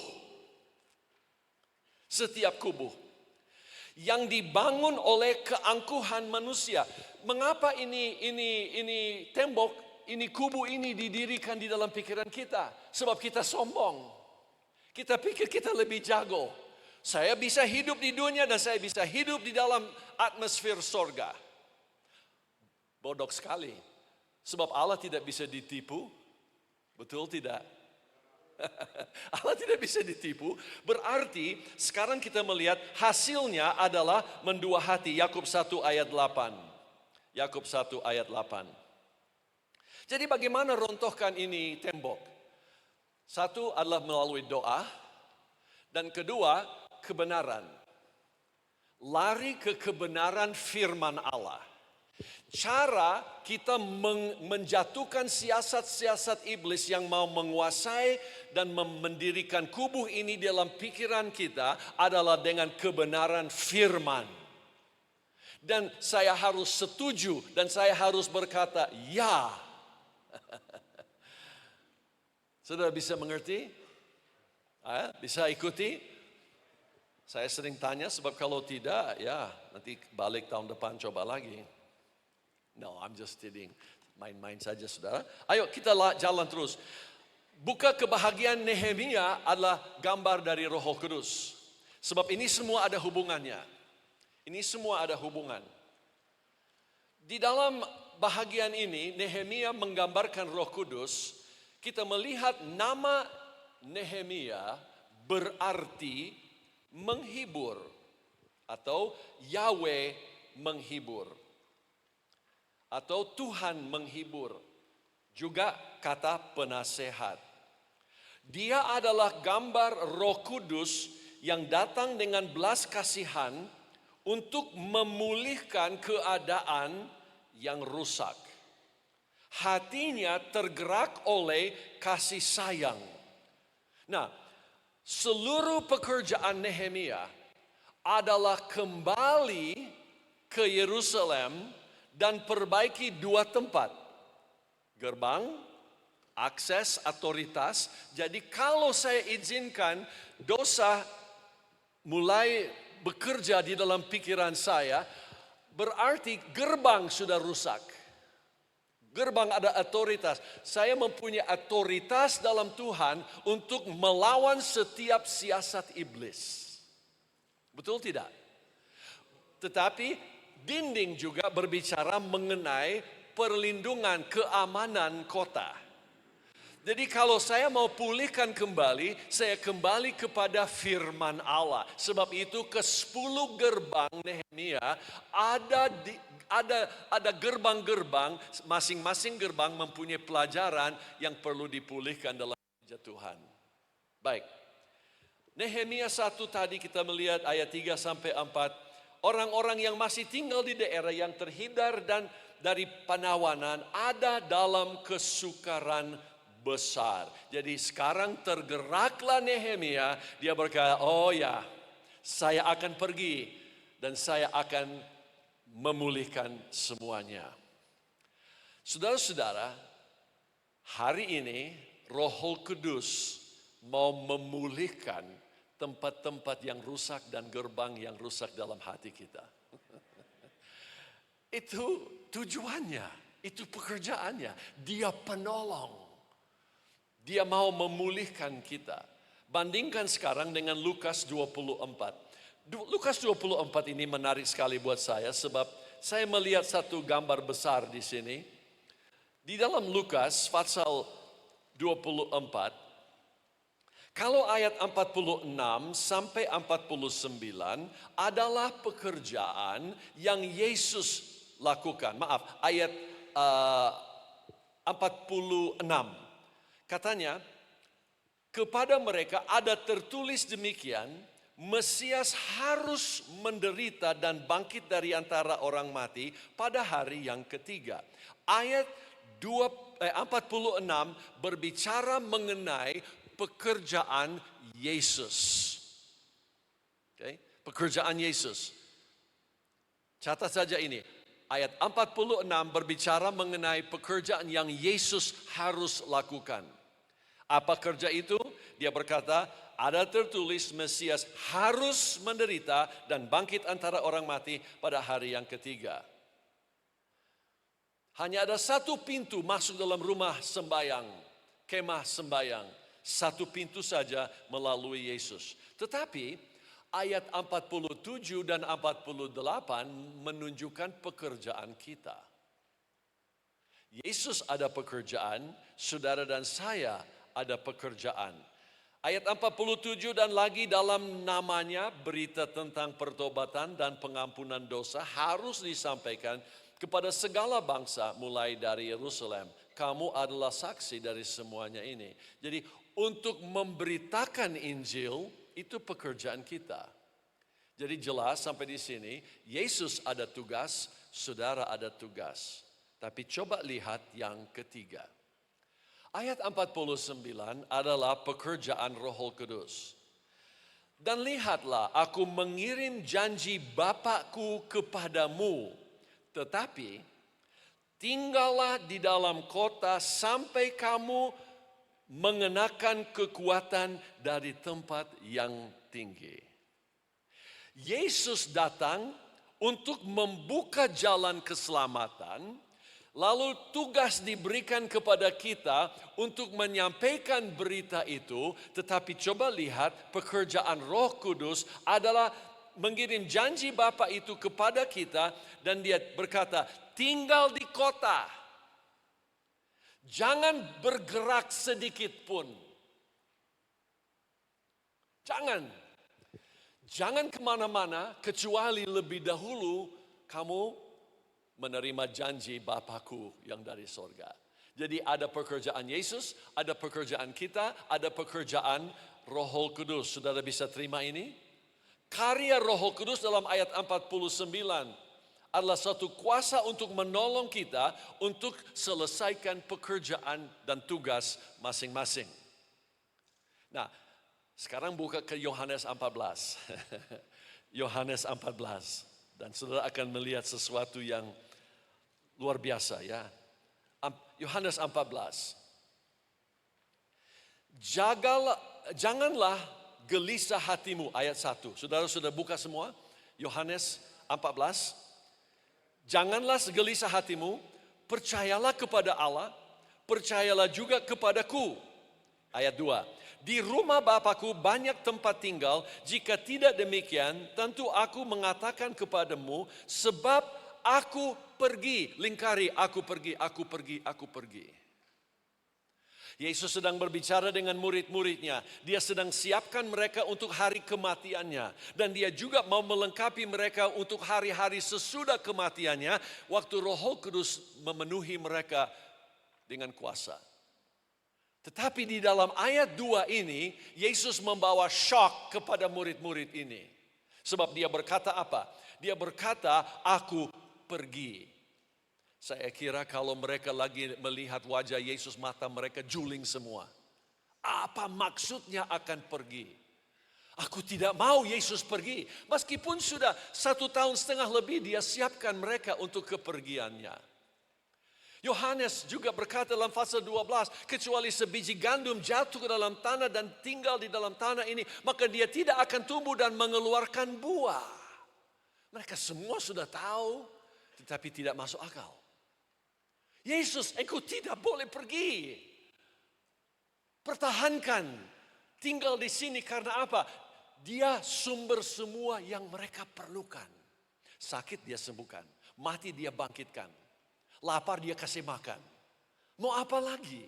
Setiap kubu yang dibangun oleh keangkuhan manusia. Mengapa ini tembok, ini kubu ini didirikan di dalam pikiran kita? Sebab kita sombong. Kita pikir kita lebih jago. Saya bisa hidup di dunia dan saya bisa hidup di dalam atmosfer sorga. Bodoh sekali. Sebab Allah tidak bisa ditipu. Betul tidak? Allah tidak bisa ditipu. Berarti sekarang kita melihat hasilnya adalah mendua hati. Yakub 1 ayat 8. Yakub 1 ayat 8. Jadi bagaimana rontohkan ini tembok? Satu adalah melalui doa. Dan kedua, kebenaran. Lari ke kebenaran firman Allah. Cara kita menjatuhkan siasat-siasat iblis yang mau menguasai dan mendirikan kubu ini dalam pikiran kita adalah dengan kebenaran firman. Dan saya harus setuju dan saya harus berkata ya. Saudara bisa mengerti? Bisa ikuti? Saya sering tanya sebab kalau tidak ya nanti balik tahun depan coba lagi. No, I'm just kidding. Main-main saja saudara. Ayo kita jalan terus. Buka kebahagiaan Nehemia adalah gambar dari Roh Kudus. Sebab ini semua ada hubungannya. Ini semua ada hubungan. Di dalam bahagian ini Nehemia menggambarkan Roh Kudus. Kita melihat nama Nehemia berarti menghibur atau Yahweh menghibur atau Tuhan menghibur, juga kata penasehat. Dia adalah gambar Roh Kudus yang datang dengan belas kasihan untuk memulihkan keadaan yang rusak. Hatinya tergerak oleh kasih sayang. Nah, seluruh pekerjaan Nehemia adalah kembali ke Yerusalem dan perbaiki dua tempat. Gerbang, akses, otoritas. Jadi kalau saya izinkan dosa mulai bekerja di dalam pikiran saya, berarti gerbang sudah rusak. Gerbang ada otoritas. Saya mempunyai otoritas dalam Tuhan untuk melawan setiap siasat iblis. Betul tidak? Tetapi dinding juga berbicara mengenai perlindungan keamanan kota. Jadi kalau saya mau pulihkan kembali, saya kembali kepada firman Allah. Sebab itu ke-10 gerbang Nehemia ada gerbang-gerbang, masing-masing gerbang mempunyai pelajaran yang perlu dipulihkan dalam kerja Tuhan. Baik. Nehemia 1 tadi kita melihat ayat 3 sampai 4. Orang-orang yang masih tinggal di daerah yang terhindar dan dari penawanan ada dalam kesukaran besar. Jadi sekarang tergeraklah Nehemia, dia berkata, oh ya, saya akan pergi dan saya akan memulihkan semuanya. Saudara-saudara, hari ini Roh Kudus mau memulihkan tempat-tempat yang rusak dan gerbang yang rusak dalam hati kita. Itu tujuannya, itu pekerjaannya. Dia penolong. Dia mau memulihkan kita. Bandingkan sekarang dengan Lukas 24. Lukas 24 ini menarik sekali buat saya sebab saya melihat satu gambar besar di sini. Di dalam Lukas pasal 24, kalau ayat 46 sampai 49 adalah pekerjaan yang Yesus lakukan. Maaf, ayat 46. Katanya, kepada mereka ada tertulis demikian, Mesias harus menderita dan bangkit dari antara orang mati pada hari yang ketiga. Ayat 46 berbicara mengenai pekerjaan Yesus. Okay? Pekerjaan Yesus. Catat saja ini. Ayat 46 berbicara mengenai pekerjaan yang Yesus harus lakukan. Apa kerja itu? Dia berkata, ada tertulis Mesias harus menderita dan bangkit antara orang mati pada hari yang ketiga. Hanya ada satu pintu masuk dalam rumah sembayang, kemah sembayang. Satu pintu saja melalui Yesus. Tetapi ayat 47 dan 48 menunjukkan pekerjaan kita. Yesus ada pekerjaan, saudara dan saya ada pekerjaan. Ayat 47 dan lagi dalam namanya berita tentang pertobatan dan pengampunan dosa harus disampaikan kepada segala bangsa mulai dari Yerusalem. Kamu adalah saksi dari semuanya ini. Jadi untuk memberitakan Injil itu pekerjaan kita. Jadi jelas sampai di sini Yesus ada tugas, saudara ada tugas. Tapi coba lihat yang ketiga. Ayat 49 adalah pekerjaan Roh Kudus. Dan lihatlah aku mengirim janji Bapakku kepadamu. Tetapi tinggallah di dalam kota sampai kamu mengenakan kekuatan dari tempat yang tinggi. Yesus datang untuk membuka jalan keselamatan Lalu tugas diberikan kepada kita untuk menyampaikan berita itu, tetapi coba lihat pekerjaan Roh Kudus adalah mengirim janji Bapa itu kepada kita dan dia berkata, tinggal di kota. Jangan bergerak sedikit pun. Jangan kemana-mana kecuali lebih dahulu kamu menerima janji Bapakku yang dari sorga. Jadi ada pekerjaan Yesus, ada pekerjaan kita, ada pekerjaan Roh Kudus. Saudara bisa terima ini? Karya Roh Kudus dalam ayat 49 adalah satu kuasa untuk menolong kita untuk selesaikan pekerjaan dan tugas masing-masing. Nah, sekarang buka ke Yohanes 14. Yohanes 14. Dan saudara akan melihat sesuatu yang luar biasa ya. Yohanes 14. Janganlah gelisah hatimu, ayat 1. Saudara sudah buka semua? Yohanes 14. Janganlah gelisah hatimu, percayalah kepada Allah, percayalah juga kepadaku. Ayat 2. Di rumah Bapakku banyak tempat tinggal, jika tidak demikian, tentu aku mengatakan kepadamu, sebab aku pergi, lingkari, aku pergi, aku pergi, aku pergi. Yesus sedang berbicara dengan murid-muridnya. Dia sedang siapkan mereka untuk hari kematiannya. Dan dia juga mau melengkapi mereka untuk hari-hari sesudah kematiannya. Waktu Roh Kudus memenuhi mereka dengan kuasa. Tetapi di dalam ayat 2 ini, Yesus membawa shock kepada murid-murid ini. Sebab dia berkata apa? Dia berkata, aku pergi. Saya kira kalau mereka lagi melihat wajah Yesus, mata mereka juling semua. Apa maksudnya akan pergi? Aku tidak mau Yesus pergi. Meskipun sudah 1,5 tahun lebih dia siapkan mereka untuk kepergiannya. Yohanes juga berkata dalam pasal 12, kecuali sebiji gandum jatuh ke dalam tanah dan tinggal di dalam tanah ini, maka dia tidak akan tumbuh dan mengeluarkan buah. Mereka semua sudah tahu, tetapi tidak masuk akal. Yesus, engkau tidak boleh pergi. Pertahankan, tinggal di sini karena apa? Dia sumber semua yang mereka perlukan. Sakit dia sembuhkan, mati dia bangkitkan, lapar dia kasih makan. Mau apa lagi?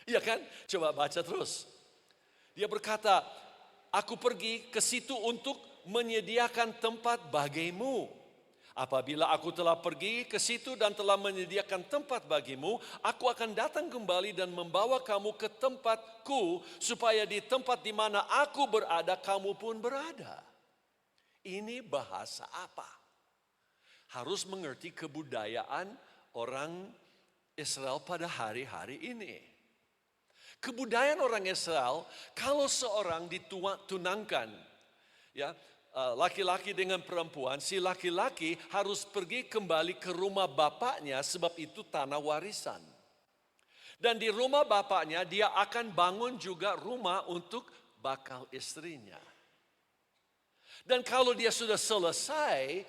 Iya kan? Coba baca terus. Dia berkata, aku pergi ke situ untuk menyediakan tempat bagimu. Apabila aku telah pergi ke situ dan telah menyediakan tempat bagimu, aku akan datang kembali dan membawa kamu ke tempatku, supaya di tempat di mana aku berada, kamu pun berada. Ini bahasa apa? Harus mengerti kebudayaan orang Israel pada hari-hari ini. Kebudayaan orang Israel, kalau seorang ditunangkan, ya, laki-laki dengan perempuan, si laki-laki harus pergi kembali ke rumah bapaknya sebab itu tanah warisan. Dan di rumah bapaknya dia akan bangun juga rumah untuk bakal istrinya. Dan kalau dia sudah selesai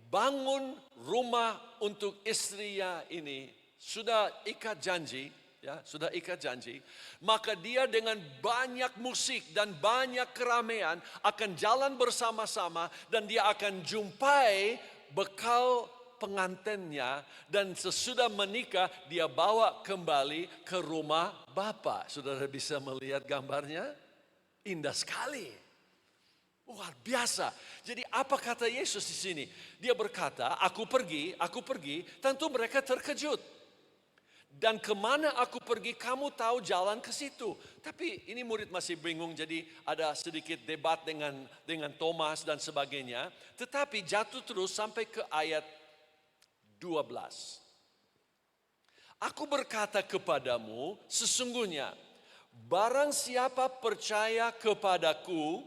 bangun rumah untuk istrinya ini, sudah ikat janji, ya, sudah ikat janji, maka dia dengan banyak musik dan banyak keramaian akan jalan bersama-sama dan dia akan jumpai bekal pengantinnya dan sesudah menikah dia bawa kembali ke rumah Bapa. Saudara bisa melihat gambarnya? Indah sekali. Luar biasa. Jadi apa kata Yesus di sini? Dia berkata, aku pergi, tentu mereka terkejut. Dan kemana aku pergi, kamu tahu jalan ke situ. Tapi ini murid masih bingung, jadi ada sedikit debat dengan Thomas dan sebagainya. Tetapi jatuh terus sampai ke ayat 12. Aku berkata kepadamu, sesungguhnya barang siapa percaya kepadaku,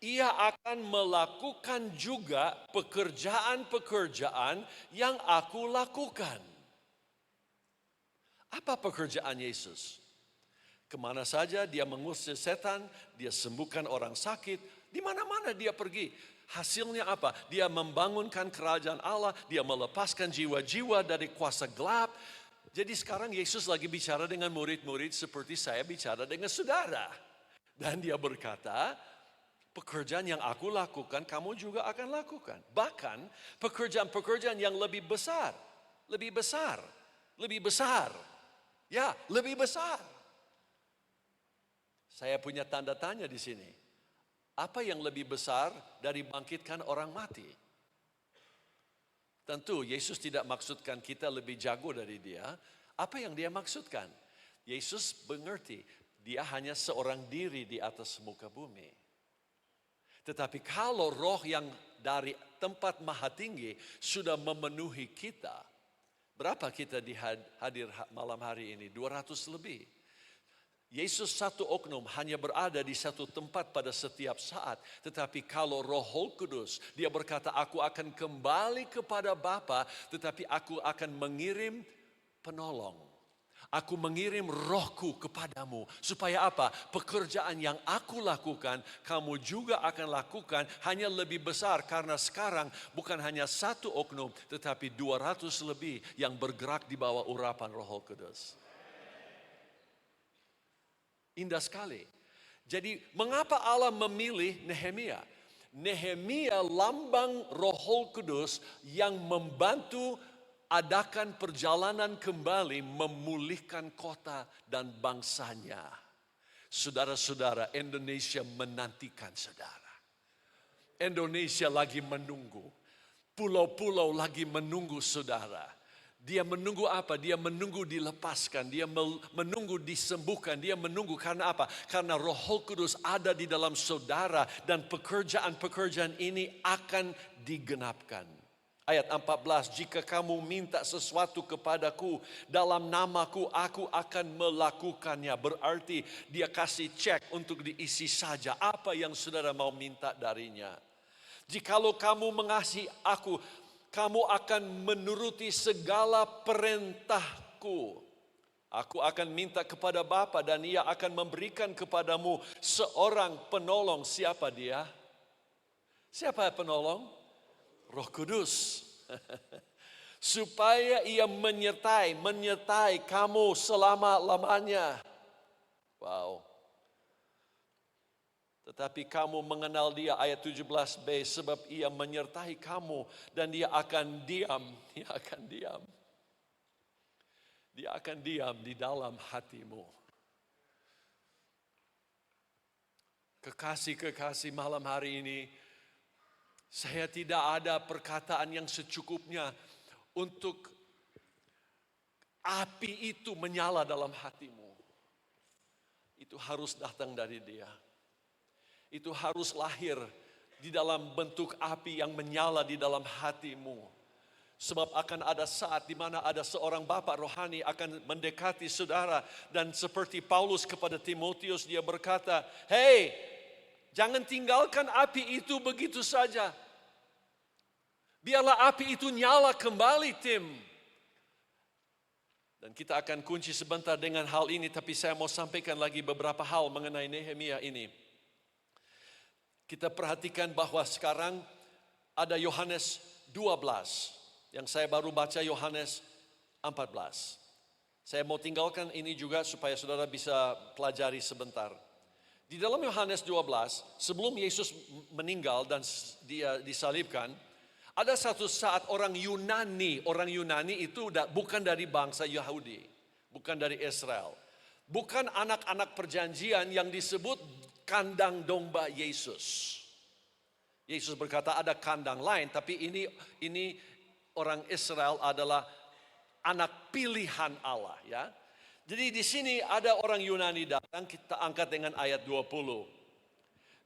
ia akan melakukan juga pekerjaan-pekerjaan yang aku lakukan. Apa pekerjaan Yesus? Kemana saja dia mengusir setan, dia sembuhkan orang sakit, di mana-mana dia pergi. Hasilnya apa? Dia membangunkan kerajaan Allah, dia melepaskan jiwa-jiwa dari kuasa gelap. Jadi sekarang Yesus lagi bicara dengan murid-murid seperti saya bicara dengan saudara. Dan dia berkata, pekerjaan yang aku lakukan, kamu juga akan lakukan. Bahkan pekerjaan-pekerjaan yang lebih besar. Lebih besar. Lebih besar. Ya, lebih besar. Saya punya tanda tanya di sini. Apa yang lebih besar dari bangkitkan orang mati? Tentu Yesus tidak maksudkan kita lebih jago dari dia. Apa yang dia maksudkan? Yesus mengerti dia hanya seorang diri di atas muka bumi. Tetapi kalau roh yang dari tempat maha tinggi sudah memenuhi kita. Berapa kita hadir malam hari ini? 200 lebih. Yesus satu oknum hanya berada di satu tempat pada setiap saat. Tetapi kalau Roh Kudus, dia berkata, aku akan kembali kepada Bapa, tetapi aku akan mengirim penolong. Aku mengirim rohku kepadamu. Supaya apa? Pekerjaan yang aku lakukan, kamu juga akan lakukan, hanya lebih besar. Karena sekarang bukan hanya satu oknum, tetapi 200 lebih yang bergerak di bawah urapan Roh Kudus. Indah sekali. Jadi mengapa Allah memilih Nehemia? Nehemia lambang Roh Kudus yang membantu adakan perjalanan kembali memulihkan kota dan bangsanya. Saudara-saudara, Indonesia menantikan saudara. Indonesia lagi menunggu. Pulau-pulau lagi menunggu saudara. Dia menunggu apa? Dia menunggu dilepaskan. Dia menunggu disembuhkan. Dia menunggu karena apa? Karena Roh Kudus ada di dalam saudara. Dan pekerjaan-pekerjaan ini akan digenapkan. Ayat 14, jika kamu minta sesuatu kepadaku dalam namaku, aku akan melakukannya. Berarti dia kasih cek untuk diisi saja apa yang saudara mau minta darinya. Jikalau kamu mengasihi aku, kamu akan menuruti segala perintahku. Aku akan minta kepada Bapa dan Ia akan memberikan kepadamu seorang penolong. Siapa dia? Siapa penolong? Roh Kudus. Supaya Ia menyertai kamu selama-lamanya. Wow. Tetapi kamu mengenal dia, ayat 17b, sebab ia menyertai kamu dan dia akan diam. Dia akan diam. Dia akan diam di dalam hatimu. Kekasih-kekasih malam hari ini, saya tidak ada perkataan yang secukupnya untuk api itu menyala dalam hatimu. Itu harus datang dari dia. Itu harus lahir di dalam bentuk api yang menyala di dalam hatimu. Sebab akan ada saat di mana ada seorang bapak rohani akan mendekati saudara. Dan seperti Paulus kepada Timotius, dia berkata, hey, jangan tinggalkan api itu begitu saja. Biarlah api itu nyala kembali, Tim. Dan kita akan kunci sebentar dengan hal ini, tapi saya mau sampaikan lagi beberapa hal mengenai Nehemia ini. Kita perhatikan bahwa sekarang ada Yohanes 12. Yang saya baru baca Yohanes 14. Saya mau tinggalkan ini juga supaya saudara bisa pelajari sebentar. Di dalam Yohanes 12, sebelum Yesus meninggal dan dia disalibkan, ada satu saat orang Yunani itu bukan dari bangsa Yahudi, bukan dari Israel. Bukan anak-anak perjanjian yang disebut kandang domba Yesus. Yesus berkata ada kandang lain, tapi ini orang Israel adalah anak pilihan Allah, ya. Jadi di sini ada orang Yunani datang, kita angkat dengan ayat 20.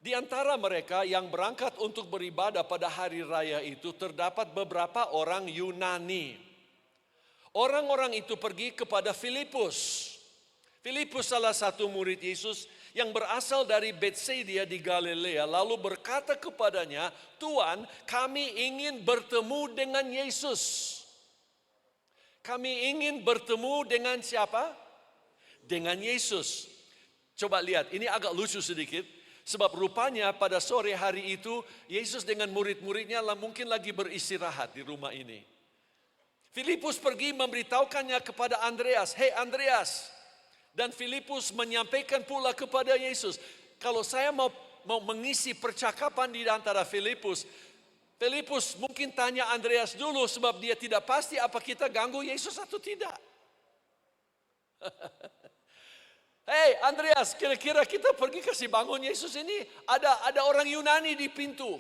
Di antara mereka yang berangkat untuk beribadah pada hari raya itu terdapat beberapa orang Yunani. Orang-orang itu pergi kepada Filipus. Filipus salah satu murid Yesus yang berasal dari Betsaida di Galilea, lalu berkata kepadanya, Tuan, kami ingin bertemu dengan Yesus. Kami ingin bertemu dengan siapa? Dengan Yesus. Coba lihat, ini agak lucu sedikit. Sebab rupanya pada sore hari itu Yesus dengan murid-muridnya mungkin lagi beristirahat di rumah ini. Filipus pergi memberitahukannya kepada Andreas, "Hei Andreas." Dan Filipus menyampaikan pula kepada Yesus. Kalau saya mau mengisi percakapan di antara Filipus mungkin tanya Andreas dulu sebab dia tidak pasti apa kita ganggu Yesus atau tidak. Hei Andreas, kira-kira kita pergi kasih bangun Yesus ini, ada orang Yunani di pintu.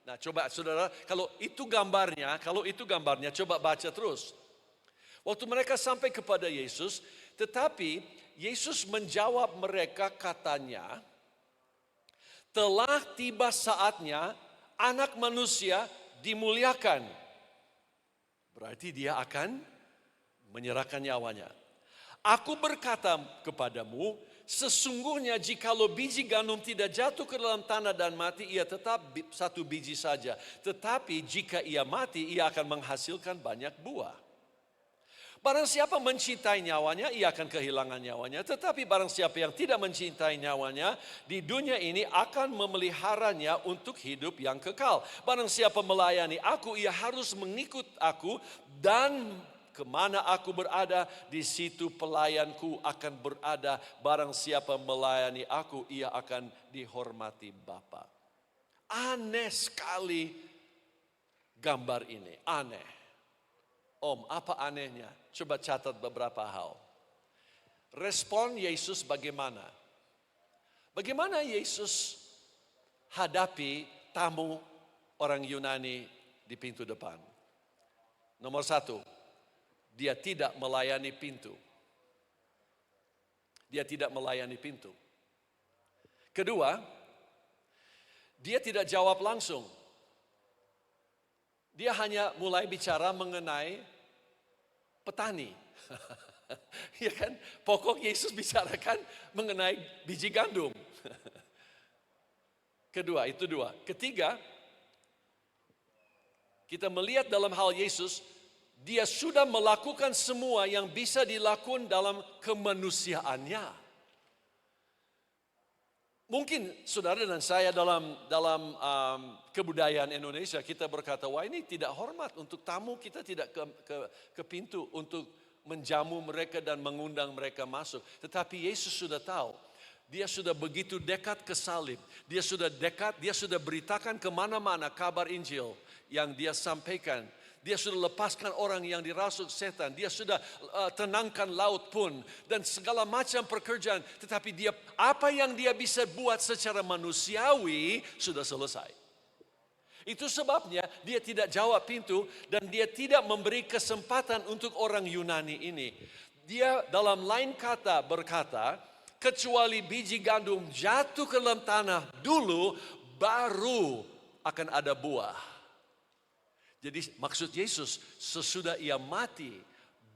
Nah coba saudara, kalau itu gambarnya, coba baca terus. Waktu mereka sampai kepada Yesus, tetapi Yesus menjawab mereka katanya, telah tiba saatnya anak manusia dimuliakan. Berarti dia akan menyerahkan nyawanya. Aku berkata kepadamu, sesungguhnya jikalau biji gandum tidak jatuh ke dalam tanah dan mati, ia tetap satu biji saja. Tetapi jika ia mati, ia akan menghasilkan banyak buah. Barang siapa mencintai nyawanya, ia akan kehilangan nyawanya. Tetapi barang siapa yang tidak mencintai nyawanya, di dunia ini akan memeliharanya untuk hidup yang kekal. Barang siapa melayani aku, ia harus mengikut aku, dan kemana aku berada, di situ pelayanku akan berada. Barang siapa melayani aku, ia akan dihormati Bapa. Aneh sekali gambar ini, aneh. Om, apa anehnya? Coba catat beberapa hal. Respon Yesus bagaimana? Bagaimana Yesus hadapi tamu orang Yunani di pintu depan? Nomor satu, dia tidak melayani pintu. Dia tidak melayani pintu. Kedua, dia tidak jawab langsung. Dia hanya mulai bicara mengenai petani. Ya kan? Pokok Yesus bicarakan mengenai biji gandum. Kedua, itu dua. Ketiga, kita melihat dalam hal Yesus, dia sudah melakukan semua yang bisa dilakukan dalam kemanusiaannya. Mungkin saudara dan saya dalam kebudayaan Indonesia kita berkata, wah ini tidak hormat untuk tamu, kita tidak ke pintu untuk menjamu mereka dan mengundang mereka masuk. Tetapi Yesus sudah tahu, dia sudah begitu dekat ke salib, dia sudah dekat, dia sudah beritakan kemana-mana kabar Injil yang dia sampaikan. Dia sudah lepaskan orang yang dirasuk setan. Dia sudah tenangkan laut pun. Dan segala macam pekerjaan. Tetapi apa yang dia bisa buat secara manusiawi sudah selesai. Itu sebabnya dia tidak jawab pintu. Dan dia tidak memberi kesempatan untuk orang Yunani ini. Dia dalam lain kata berkata, kecuali biji gandum jatuh ke dalam tanah dulu, baru akan ada buah. Jadi maksud Yesus, sesudah ia mati,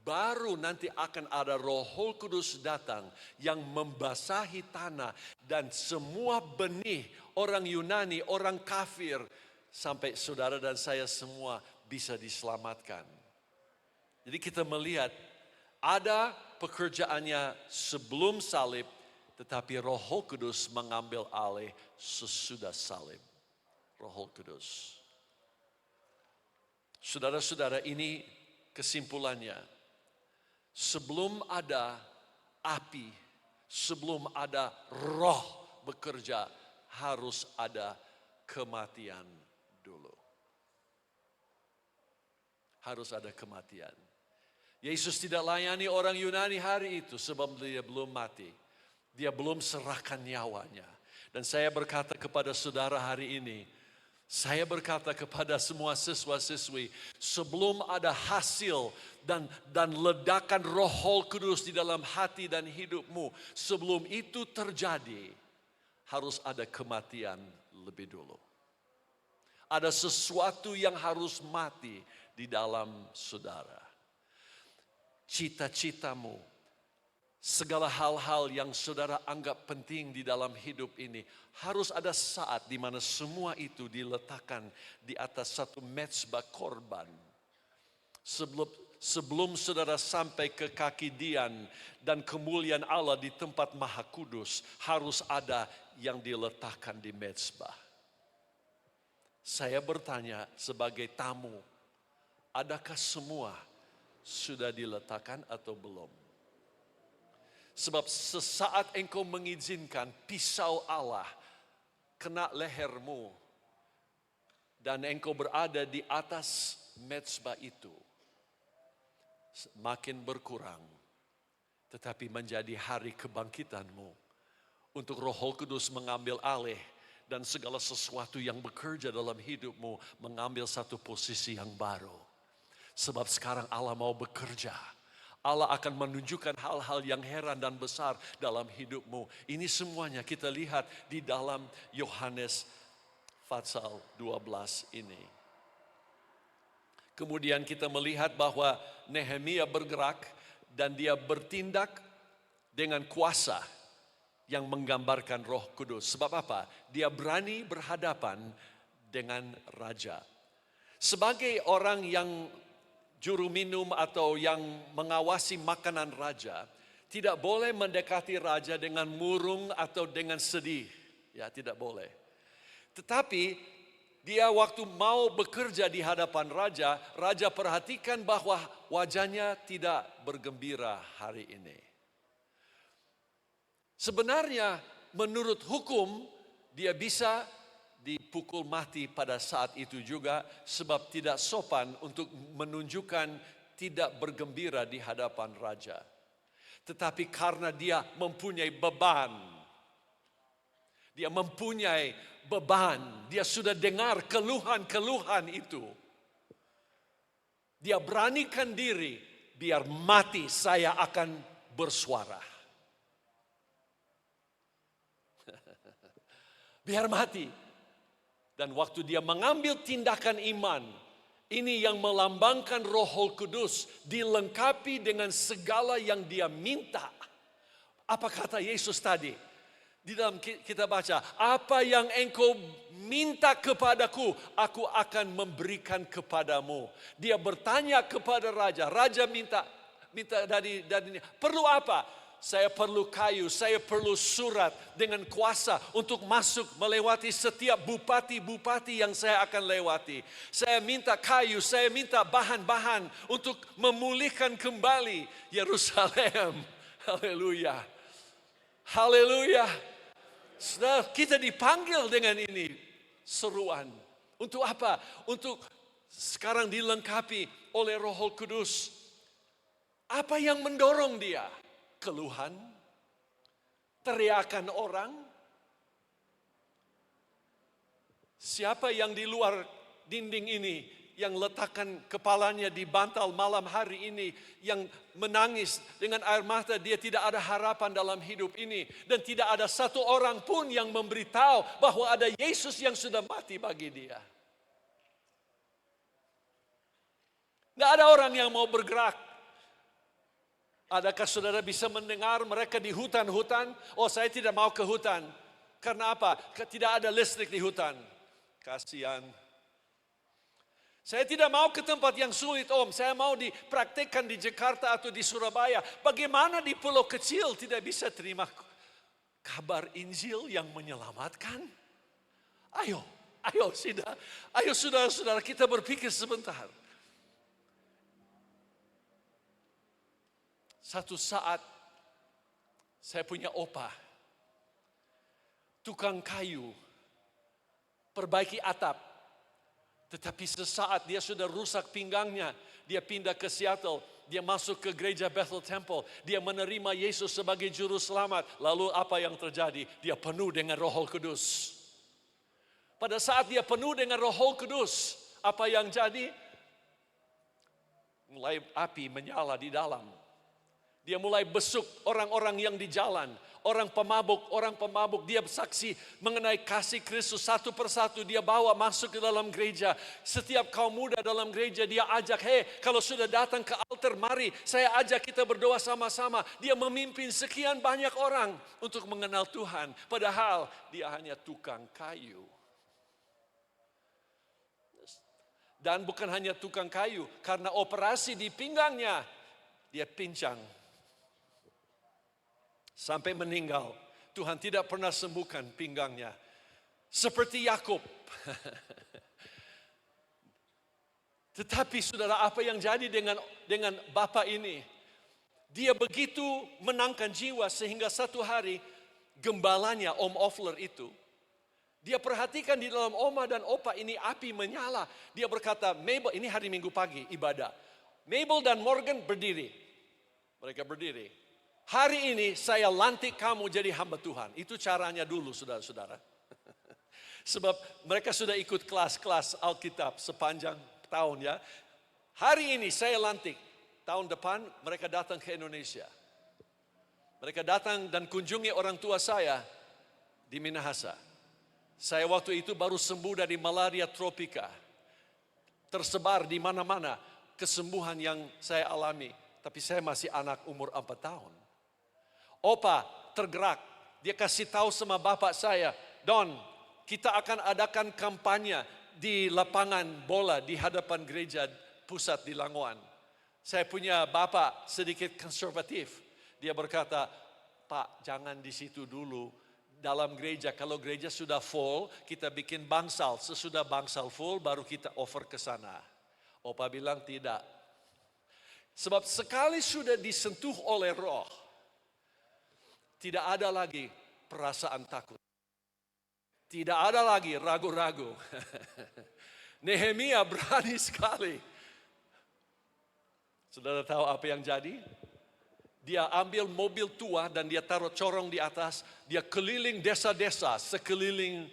baru nanti akan ada Roh Kudus datang yang membasahi tanah. Dan semua benih orang Yunani, orang kafir, sampai saudara dan saya semua bisa diselamatkan. Jadi kita melihat ada pekerjaannya sebelum salib, tetapi Roh Kudus mengambil alih sesudah salib. Roh Kudus. Saudara-saudara, ini kesimpulannya. Sebelum ada api, sebelum ada roh bekerja, harus ada kematian dulu. Harus ada kematian. Yesus tidak layani orang Yunani hari itu sebab dia belum mati. Dia belum serahkan nyawanya. Dan saya berkata kepada saudara hari ini, saya berkata kepada semua siswa-siswi, sebelum ada hasil dan ledakan Roh Kudus di dalam hati dan hidupmu, sebelum itu terjadi, harus ada kematian lebih dulu. Ada sesuatu yang harus mati di dalam saudara. Cita-citamu, segala hal-hal yang saudara anggap penting di dalam hidup ini, harus ada saat di mana semua itu diletakkan di atas satu mezbah korban. sebelum saudara sampai ke kaki Dian dan kemuliaan Allah di tempat Maha Kudus, harus ada yang diletakkan di mezbah. Saya bertanya sebagai tamu, adakah semua sudah diletakkan atau belum? Sebab sesaat engkau mengizinkan pisau Allah kena lehermu dan engkau berada di atas mezbah itu, makin berkurang, tetapi menjadi hari kebangkitanmu untuk Roh Kudus mengambil alih dan segala sesuatu yang bekerja dalam hidupmu mengambil satu posisi yang baru. Sebab sekarang Allah mau bekerja. Allah akan menunjukkan hal-hal yang heran dan besar dalam hidupmu. Ini semuanya kita lihat di dalam Yohanes pasal 12 ini. Kemudian kita melihat bahwa Nehemia bergerak dan dia bertindak dengan kuasa yang menggambarkan Roh Kudus. Sebab apa? Dia berani berhadapan dengan raja. Sebagai orang yang juru minum atau yang mengawasi makanan raja, tidak boleh mendekati raja dengan murung atau dengan sedih. Ya, tidak boleh. Tetapi dia waktu mau bekerja di hadapan raja, raja perhatikan bahwa wajahnya tidak bergembira hari ini. Sebenarnya menurut hukum dia bisa dipukul mati pada saat itu juga, sebab tidak sopan untuk menunjukkan tidak bergembira di hadapan raja. Tetapi karena dia mempunyai beban, dia sudah dengar keluhan-keluhan itu. Dia beranikan diri, biar mati saya akan bersuara. Biar mati. Dan waktu dia mengambil tindakan iman, ini yang melambangkan Roh Kudus, dilengkapi dengan segala yang dia minta. Apa kata Yesus tadi? Di dalam kita baca, apa yang engkau minta kepadaku, aku akan memberikan kepadamu. Dia bertanya kepada raja, raja minta dari perlu apa? Saya perlu kayu, saya perlu surat dengan kuasa untuk masuk melewati setiap bupati-bupati yang saya akan lewati. Saya minta kayu, saya minta bahan-bahan untuk memulihkan kembali Yerusalem. Haleluya. Haleluya. Saudara, kita dipanggil dengan ini seruan. Untuk apa? Untuk sekarang dilengkapi oleh Roh Kudus. Apa yang mendorong dia? Keluhan, teriakan orang. Siapa yang di luar dinding ini, yang letakkan kepalanya di bantal malam hari ini, yang menangis dengan air mata, dia tidak ada harapan dalam hidup ini. Dan tidak ada satu orang pun yang memberitahu bahwa ada Yesus yang sudah mati bagi dia. Tidak ada orang yang mau bergerak. Adakah saudara bisa mendengar mereka di hutan-hutan? Oh, saya tidak mau ke hutan. Karena apa? Tidak ada listrik di hutan. Kasihan. Saya tidak mau ke tempat yang sulit, Om. Saya mau dipraktekkan di Jakarta atau di Surabaya. Bagaimana di pulau kecil tidak bisa terima kabar Injil yang menyelamatkan? Ayo saudara-saudara, kita berpikir sebentar. Satu saat saya punya opa, tukang kayu, perbaiki atap. Tetapi sesaat dia sudah rusak pinggangnya, dia pindah ke Seattle, dia masuk ke gereja Bethel Temple, dia menerima Yesus sebagai juru selamat. Lalu apa yang terjadi? Dia penuh dengan Roh Kudus. Pada saat dia penuh dengan Roh Kudus, apa yang jadi? Mulai api menyala di dalam. Dia mulai besuk orang-orang yang di jalan. Orang pemabuk, dia saksi mengenai kasih Kristus satu persatu. Dia bawa masuk ke dalam gereja. Setiap kaum muda dalam gereja dia ajak, kalau sudah datang ke altar, mari saya ajak kita berdoa sama-sama. Dia memimpin sekian banyak orang untuk mengenal Tuhan. Padahal dia hanya tukang kayu. Dan bukan hanya tukang kayu, karena operasi di pinggangnya, dia pincang. Sampai meninggal. Tuhan tidak pernah sembuhkan pinggangnya. Seperti Yakub. Tetapi saudara, apa yang jadi dengan bapak ini? Dia begitu menangkan jiwa sehingga satu hari gembalanya, Om Offler itu, dia perhatikan di dalam oma dan opa ini api menyala. Dia berkata, Mabel, ini hari Minggu pagi ibadah. Mabel dan Morgan berdiri. Mereka berdiri. Hari ini saya lantik kamu jadi hamba Tuhan. Itu caranya dulu saudara-saudara. Sebab mereka sudah ikut kelas-kelas Alkitab sepanjang tahun ya. Hari ini saya lantik. Tahun depan mereka datang ke Indonesia. Mereka datang dan kunjungi orang tua saya di Minahasa. Saya waktu itu baru sembuh dari malaria tropika. Tersebar di mana-mana kesembuhan yang saya alami. Tapi saya masih anak umur 4 tahun. Opa tergerak. Dia kasih tahu sama bapak saya, Don, kita akan adakan kampanye di lapangan bola di hadapan gereja pusat di Langoan. Saya punya bapak sedikit konservatif. Dia berkata, Pak, jangan di situ dulu. Dalam gereja, kalau gereja sudah full, kita bikin bangsal. Sesudah bangsal full, baru kita over ke sana. Opa bilang tidak. Sebab sekali sudah disentuh oleh roh, tidak ada lagi perasaan takut. Tidak ada lagi ragu-ragu. Nehemia berani sekali. Saudara tahu apa yang jadi? Dia ambil mobil tua dan dia taruh corong di atas. Dia keliling desa-desa sekeliling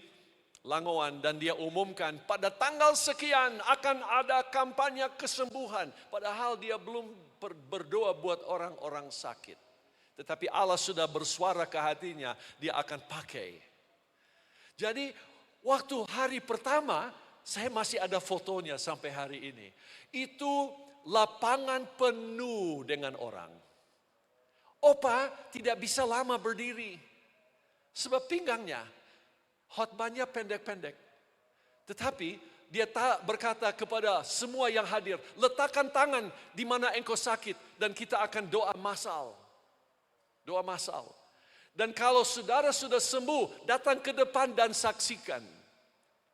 Langoan dan dia umumkan pada tanggal sekian akan ada kampanye kesembuhan. Padahal dia belum berdoa buat orang-orang sakit. Tetapi Allah sudah bersuara ke hatinya, dia akan pakai. Jadi waktu hari pertama, saya masih ada fotonya sampai hari ini. Itu lapangan penuh dengan orang. Opa tidak bisa lama berdiri. Sebab pinggangnya, khotbahnya pendek-pendek. Tetapi dia berkata kepada semua yang hadir, letakkan tangan di mana engkau sakit dan kita akan doa massal. Doa massal. Dan kalau saudara sudah sembuh, datang ke depan dan saksikan.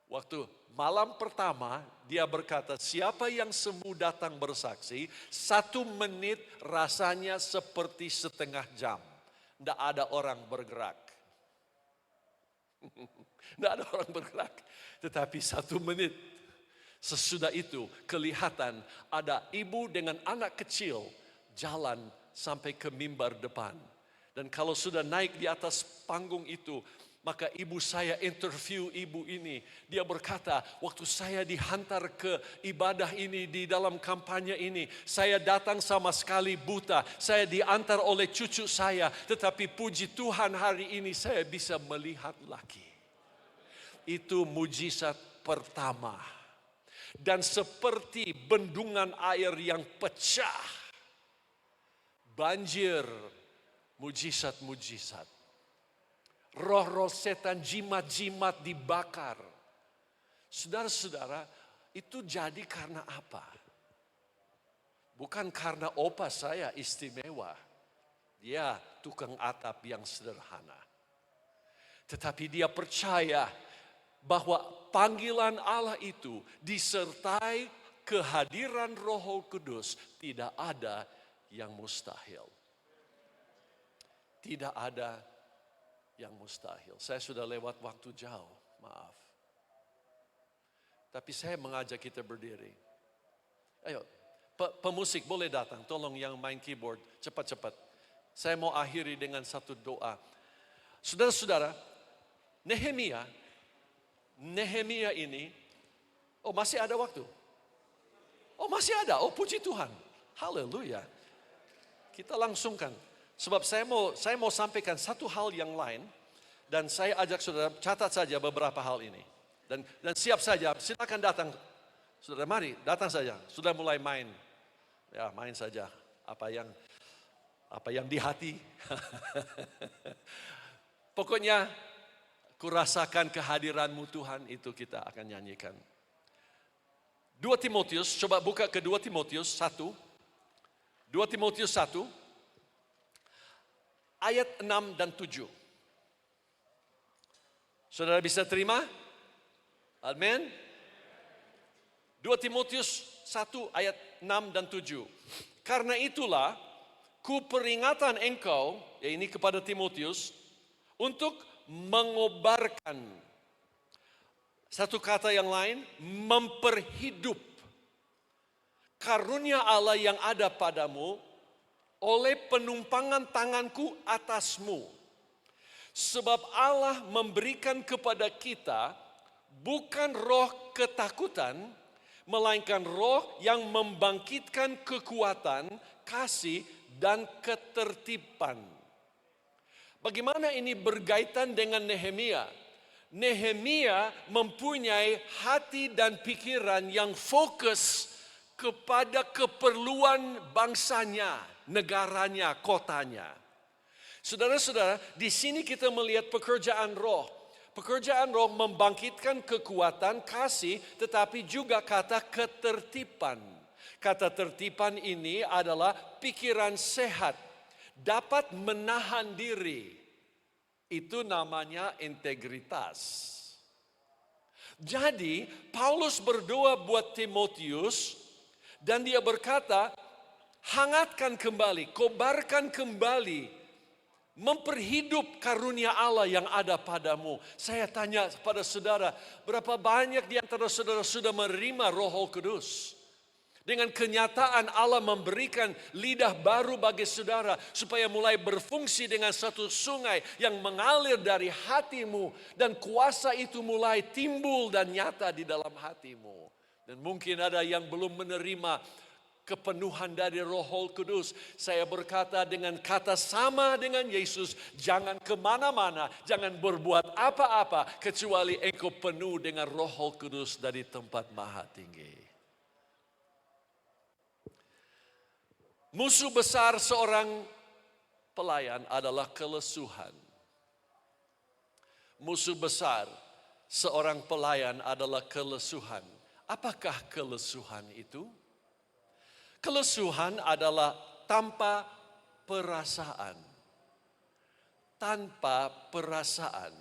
Waktu malam pertama, dia berkata, siapa yang sembuh datang bersaksi, 1 menit rasanya seperti setengah jam. Tidak ada orang bergerak. Tidak ada orang bergerak. Tetapi 1 menit. Sesudah itu kelihatan ada ibu dengan anak kecil jalan sampai ke mimbar depan. Dan kalau sudah naik di atas panggung itu, maka ibu saya interview ibu ini. Dia berkata, waktu saya dihantar ke ibadah ini di dalam kampanye ini, saya datang sama sekali buta. Saya diantar oleh cucu saya, tetapi puji Tuhan hari ini saya bisa melihat lagi. Itu mujizat pertama. Dan seperti bendungan air yang pecah, banjir mujizat-mujizat. Roh-roh setan, jimat-jimat dibakar. Saudara-saudara, itu jadi karena apa? Bukan karena opa saya istimewa. Dia tukang atap yang sederhana. Tetapi dia percaya bahwa panggilan Allah itu disertai kehadiran Roh Kudus. Tidak ada yang mustahil. Tidak ada yang mustahil. Saya sudah lewat waktu jauh, maaf. Tapi saya mengajak kita berdiri. Ayo, pemusik boleh datang. Tolong yang main keyboard, cepat-cepat. Saya mau akhiri dengan satu doa. Saudara-saudara, Nehemia ini, masih ada waktu. Masih ada, puji Tuhan. Haleluya. Kita langsungkan. Sebab saya mau sampaikan satu hal yang lain. Dan saya ajak saudara, catat saja beberapa hal ini. Dan siap saja, silakan datang. Saudara mari, datang saja. Sudah mulai main. Ya, main saja. Apa yang di hati. Pokoknya, kurasakan kehadiranmu Tuhan, itu kita akan nyanyikan. 2 Timotius, coba buka ke 2 Timotius 1. 2 Timotius 1, ayat 6 dan 7. Saudara bisa terima? Amin. 2 Timotius 1 ayat 6 dan 7. Karena itulah, ku peringatan engkau, ya ini kepada Timotius, untuk mengobarkan. Satu kata yang lain, memperhidup karunia Allah yang ada padamu oleh penumpangan tanganku atasmu. Sebab Allah memberikan kepada kita bukan roh ketakutan, melainkan roh yang membangkitkan kekuatan, kasih, dan ketertiban. Bagaimana ini berkaitan dengan Nehemia? Nehemia mempunyai hati dan pikiran yang fokus kepada keperluan bangsanya, negaranya, kotanya. Saudara-saudara, di sini kita melihat pekerjaan roh. Pekerjaan roh membangkitkan kekuatan, kasih, tetapi juga kata ketertiban. Kata tertiban ini adalah pikiran sehat, dapat menahan diri. Itu namanya integritas. Jadi, Paulus berdoa buat Timotius dan dia berkata, hangatkan kembali, kobarkan kembali, memperhidup karunia Allah yang ada padamu. Saya tanya kepada saudara, berapa banyak di antara saudara sudah menerima Roh Kudus? Dengan kenyataan Allah memberikan lidah baru bagi saudara supaya mulai berfungsi dengan satu sungai yang mengalir dari hatimu dan kuasa itu mulai timbul dan nyata di dalam hatimu. Dan mungkin ada yang belum menerima kepenuhan dari Roh Kudus. Saya berkata dengan kata sama dengan Yesus, jangan kemana-mana, jangan berbuat apa-apa kecuali engkau penuh dengan Roh Kudus dari tempat maha tinggi. Musuh besar seorang pelayan adalah kelesuhan. Musuh besar seorang pelayan adalah kelesuhan. Apakah kelesuhan itu? Kelesuhan adalah tanpa perasaan. Tanpa perasaan.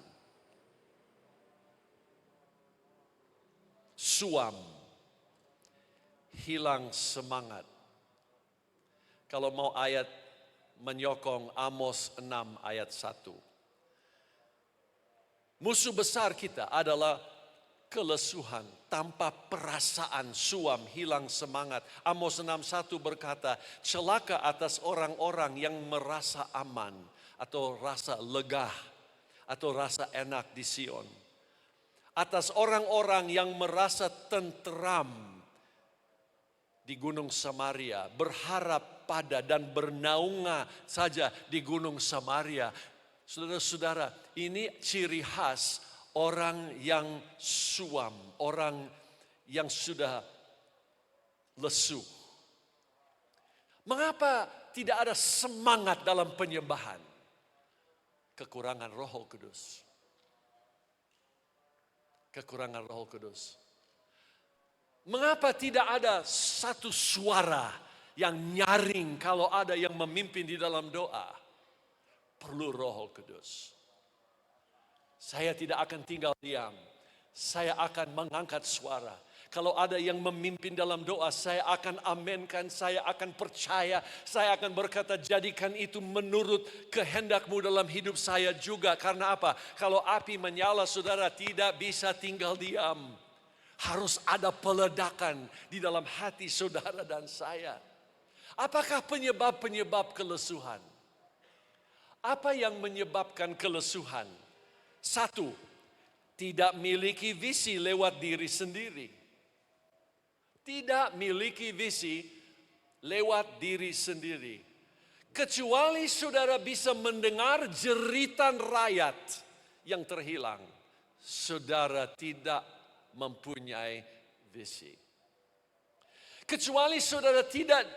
Suam. Hilang semangat. Kalau mau ayat menyokong Amos 6 ayat 1. Musuh besar kita adalah kelesuhan, tanpa perasaan, suam, hilang semangat. Amos 6:1 berkata, celaka atas orang-orang yang merasa aman atau rasa lega atau rasa enak di Sion. Atas orang-orang yang merasa tenteram di Gunung Samaria, berharap pada dan bernaunga saja di Gunung Samaria. Saudara-saudara, ini ciri khas orang yang suam, orang yang sudah lesu. Mengapa tidak ada semangat dalam penyembahan? Kekurangan Roh Kudus. Kekurangan Roh Kudus. Mengapa tidak ada satu suara yang nyaring kalau ada yang memimpin di dalam doa? Perlu Roh Kudus. Saya tidak akan tinggal diam. Saya akan mengangkat suara. Kalau ada yang memimpin dalam doa, saya akan amenkan, saya akan percaya, saya akan berkata, jadikan itu menurut kehendakmu dalam hidup saya juga. Karena apa? Kalau api menyala, saudara tidak bisa tinggal diam. Harus ada peledakan di dalam hati saudara dan saya. Apakah penyebab-penyebab kelesuhan? Apa yang menyebabkan kelesuhan? 1, tidak miliki visi lewat diri sendiri. Tidak miliki visi lewat diri sendiri. Kecuali saudara bisa mendengar jeritan rakyat yang terhilang, saudara tidak mempunyai visi. Kecuali saudara tidak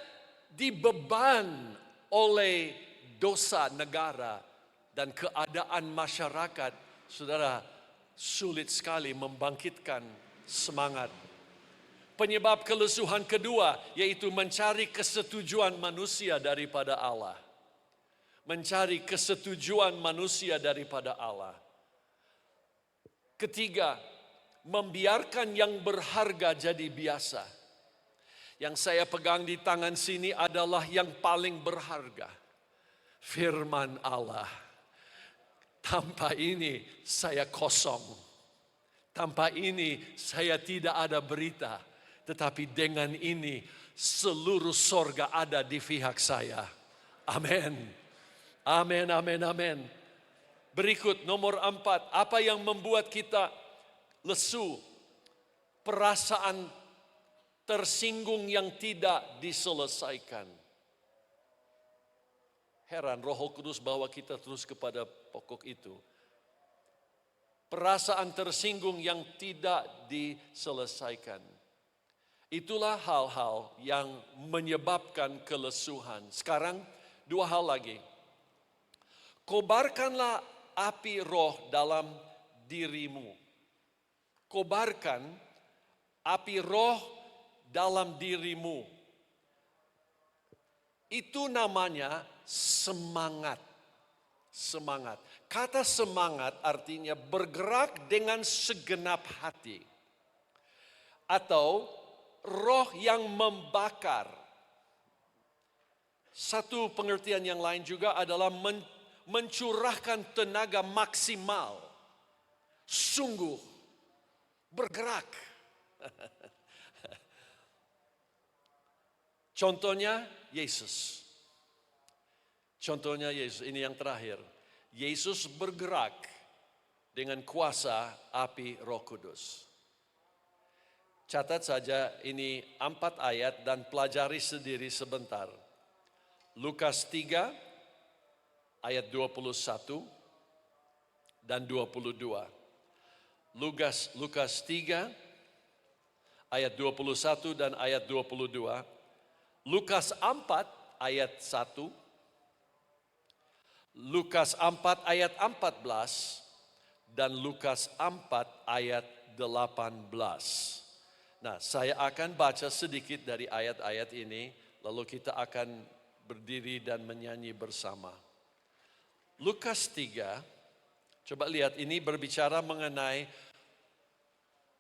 dibeban oleh dosa negara dan keadaan masyarakat, saudara sulit sekali membangkitkan semangat. Penyebab kelesuhan kedua yaitu mencari kesetujuan manusia daripada Allah. Mencari kesetujuan manusia daripada Allah. Ketiga, membiarkan yang berharga jadi biasa. Yang saya pegang di tangan sini adalah yang paling berharga. Firman Allah. Tanpa ini saya kosong. Tanpa ini saya tidak ada berita. Tetapi dengan ini seluruh sorga ada di pihak saya. Amin. Amin, amin, amin. Berikut nomor 4. Apa yang membuat kita lesu? Perasaan tersinggung yang tidak diselesaikan. Heran, Roh Kudus bawa kita terus kepada pokok itu. Perasaan tersinggung yang tidak diselesaikan. Itulah hal-hal yang menyebabkan kelesuhan. Sekarang 2 hal lagi. Kobarkanlah api roh dalam dirimu. Kobarkan api roh dalam dirimu. Itu namanya semangat. Semangat. Kata semangat artinya bergerak dengan segenap hati. Atau roh yang membakar. Satu pengertian yang lain juga adalah mencurahkan tenaga maksimal. Sungguh bergerak. Contohnya Yesus. Contohnya Yesus, ini yang terakhir. Yesus bergerak dengan kuasa api Roh Kudus. Catat saja ini 4 ayat dan pelajari sendiri sebentar. Lukas 3 ayat 21 dan 22. Lukas 3 ayat 21 dan ayat 22. Lukas 4 ayat 1. Lukas 4 ayat 14 dan Lukas 4 ayat 18. Nah, saya akan baca sedikit dari ayat-ayat ini, lalu kita akan berdiri dan menyanyi bersama. Lukas 3, coba lihat ini berbicara mengenai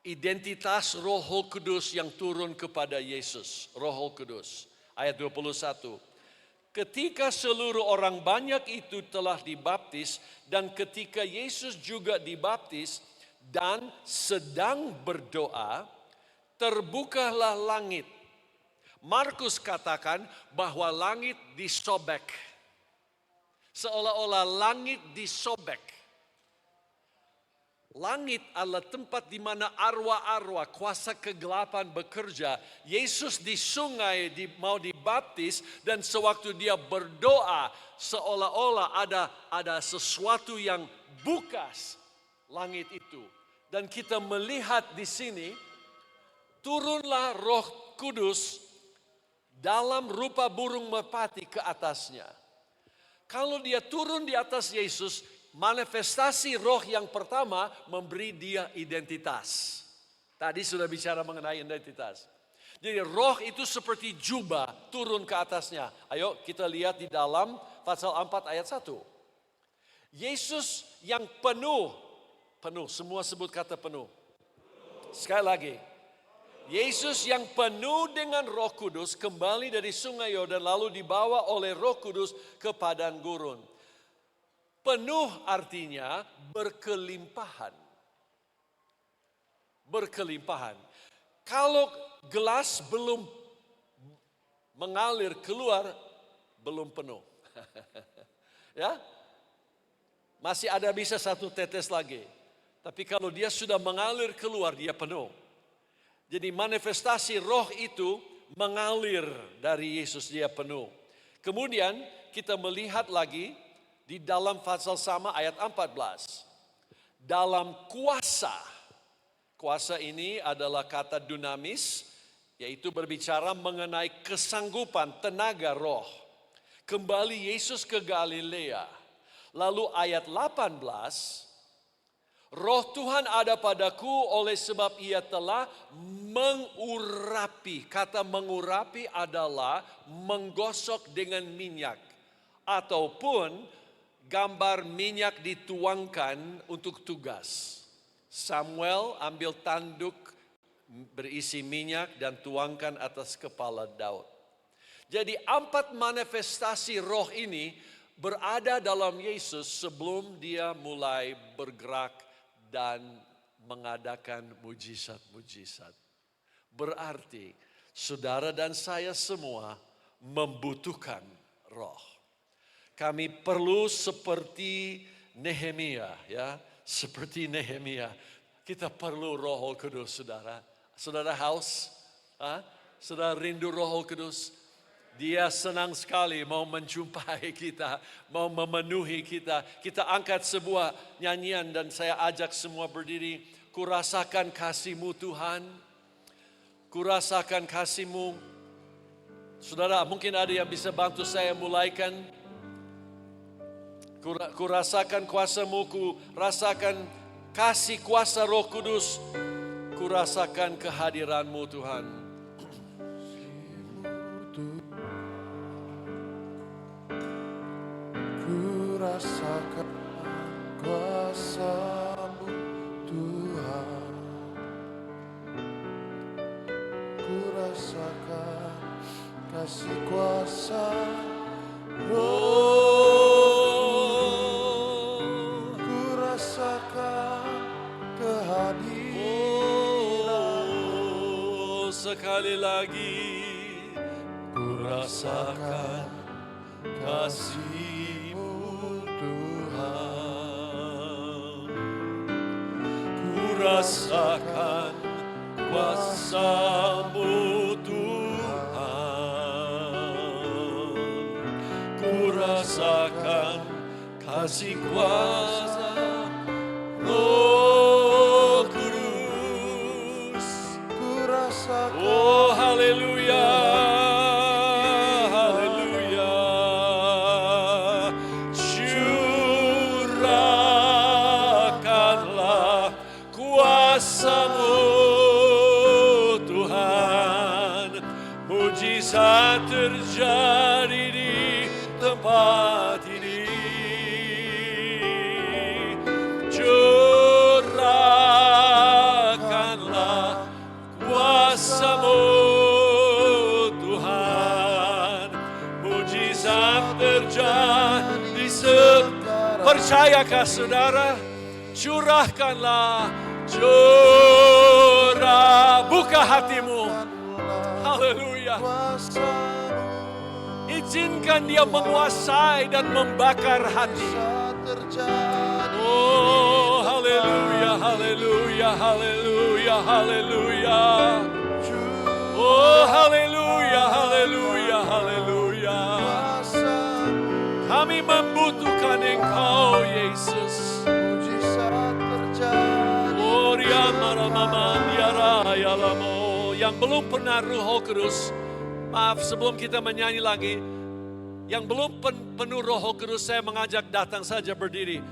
identitas Roh Kudus yang turun kepada Yesus. Roh Kudus, ayat 21. Ketika seluruh orang banyak itu telah dibaptis dan ketika Yesus juga dibaptis dan sedang berdoa, terbukalah langit. Markus katakan bahwa langit disobek. Seolah-olah langit disobek. Langit adalah tempat di mana arwah-arwah kuasa kegelapan bekerja. Yesus di sungai mau dibaptis dan sewaktu dia berdoa seolah-olah ada sesuatu yang bukas langit itu. Dan kita melihat di sini turunlah Roh Kudus dalam rupa burung merpati ke atasnya. Kalau dia turun di atas Yesus, manifestasi roh yang pertama memberi dia identitas. Tadi sudah bicara mengenai identitas. Jadi roh itu seperti jubah turun ke atasnya. Ayo kita lihat di dalam pasal 4 ayat 1. Yesus yang penuh, semua sebut kata penuh. Sekali lagi. Yesus yang penuh dengan Roh Kudus kembali dari sungai Yordan lalu dibawa oleh Roh Kudus ke padang gurun. Penuh artinya berkelimpahan. Berkelimpahan. Kalau gelas belum mengalir keluar, belum penuh. Ya, masih ada bisa 1 tetes lagi. Tapi kalau dia sudah mengalir keluar, dia penuh. Jadi manifestasi roh itu mengalir dari Yesus, dia penuh. Kemudian kita melihat lagi di dalam pasal sama ayat 14. Dalam kuasa. Kuasa ini adalah kata dunamis, yaitu berbicara mengenai kesanggupan, tenaga roh. Kembali Yesus ke Galilea. Lalu ayat 18, Roh Tuhan ada padaku oleh sebab ia telah mengurapi. Kata mengurapi adalah menggosok dengan minyak. Ataupun gambar minyak dituangkan untuk tugas. Samuel ambil tanduk berisi minyak dan tuangkan atas kepala Daud. Jadi 4 manifestasi roh ini berada dalam Yesus sebelum dia mulai bergerak dan mengadakan mujizat-mujizat. Berarti saudara dan saya semua membutuhkan roh. Kami perlu seperti Nehemia, ya, seperti Nehemia. Kita perlu Roh Kudus, saudara. Saudara haus, saudara rindu Roh Kudus. Dia senang sekali mau menjumpai kita, mau memenuhi kita. Kita angkat sebuah nyanyian dan saya ajak semua berdiri. Kurasakan kasih-Mu Tuhan. Kurasakan kasih-Mu. Saudara, mungkin ada yang bisa bantu saya mulaikan. Kurasakan kuasa-Mu, kurasakan kasih kuasa Roh Kudus. Kurasakan kehadiran-Mu Tuhan. Kurasakan kuasa-Mu Tuhan. Kurasakan kasih kuasa Roh. Kurasakan kehadiran-Mu. Sekali lagi kurasakan kasih-Mu Tuhan. Kurasakan kuasa-Mu Tuhan. Kurasakan kasih kuasa Roh Kudus. Kurasakan Oh haleluya. Mujizat terjadi di tempat ini. Curahkanlah kuasa-Mu Tuhan. Mujizat terjadi sekarang. Percayakah saudara? Curahkanlah, buka hatimu. Haleluya. Izinkan Dia menguasai dan membakar hati. Oh, haleluya, haleluya, haleluya, haleluya. Oh, haleluya, haleluya, haleluya. Kami membutuhkan Engkau, Yesus. Oh, dia marah-mama, dia raya-lamo. Yang belum pernah Roh Kudus, maaf sebelum kita menyanyi lagi, yang belum penuh Roh Kudus, saya mengajak datang saja berdiri.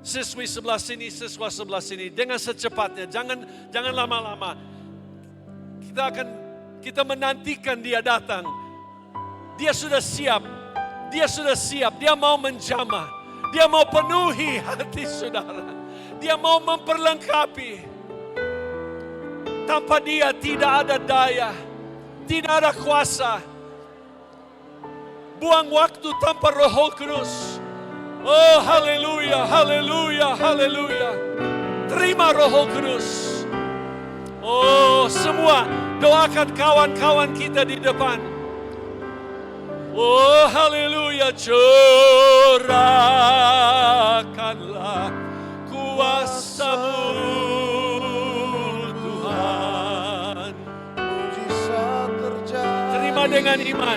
Siswi sebelah sini, siswa sebelah sini, dengan secepatnya, jangan lama-lama. Kita menantikan Dia datang. Dia sudah siap, Dia mau menjamah, Dia mau penuhi hati saudara, Dia mau memperlengkapi. Tanpa Dia tidak ada daya, tidak ada kuasa. Buang waktu tanpa Roh Kudus. Oh haleluya, haleluya, haleluya. Terima Roh Kudus. Oh semua doakan kawan-kawan kita di depan. Oh haleluya, curahkanlah kuasa-Mu. Dengan iman,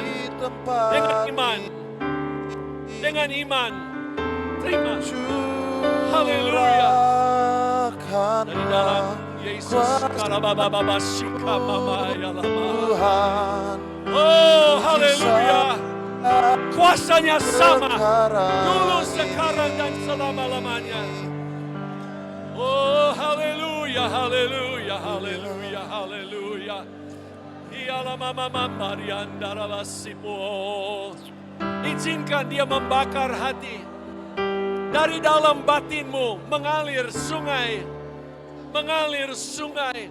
dengan iman, terima. Haleluya. Dari dalam Yesus, karabababa shika mama ya lama. Oh haleluya. Kuasanya sama, dulu, sekarang dan selama-lamanya. Oh, haleluya, haleluya, haleluya, haleluya. Ialah mama Mariandara Basipo. Izinkan dia membakar hati. Dari dalam batinmu mengalir sungai. Mengalir sungai.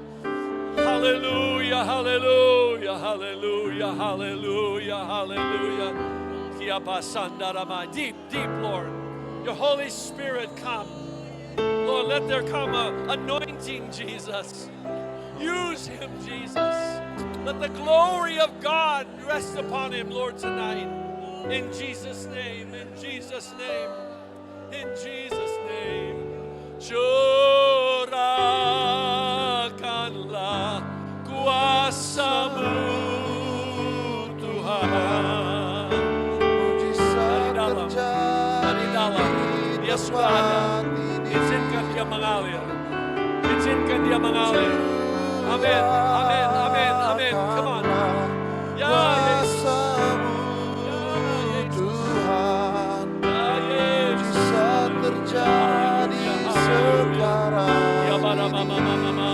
Haleluya, haleluya, haleluya, haleluya, haleluya. Kiapa sandarama. Deep, deep, Lord. Your Holy Spirit come. Lord, let there come an anointing, Jesus. Use him, Jesus. Let the glory of God rest upon him, Lord, tonight. In Jesus' name, in Jesus' name, in Jesus' name. Curahkanlah kuasa-Mu, Tuhan. Dari dalam, dia sudah ada. Izinkan dia mengalir. Izinkan dia mengalir. Amin, amin, amin, amin. Come on. Ya Yesus. Tuhan, Ya Yesus. bisa terjadi sekarang. Ya bara mama mama.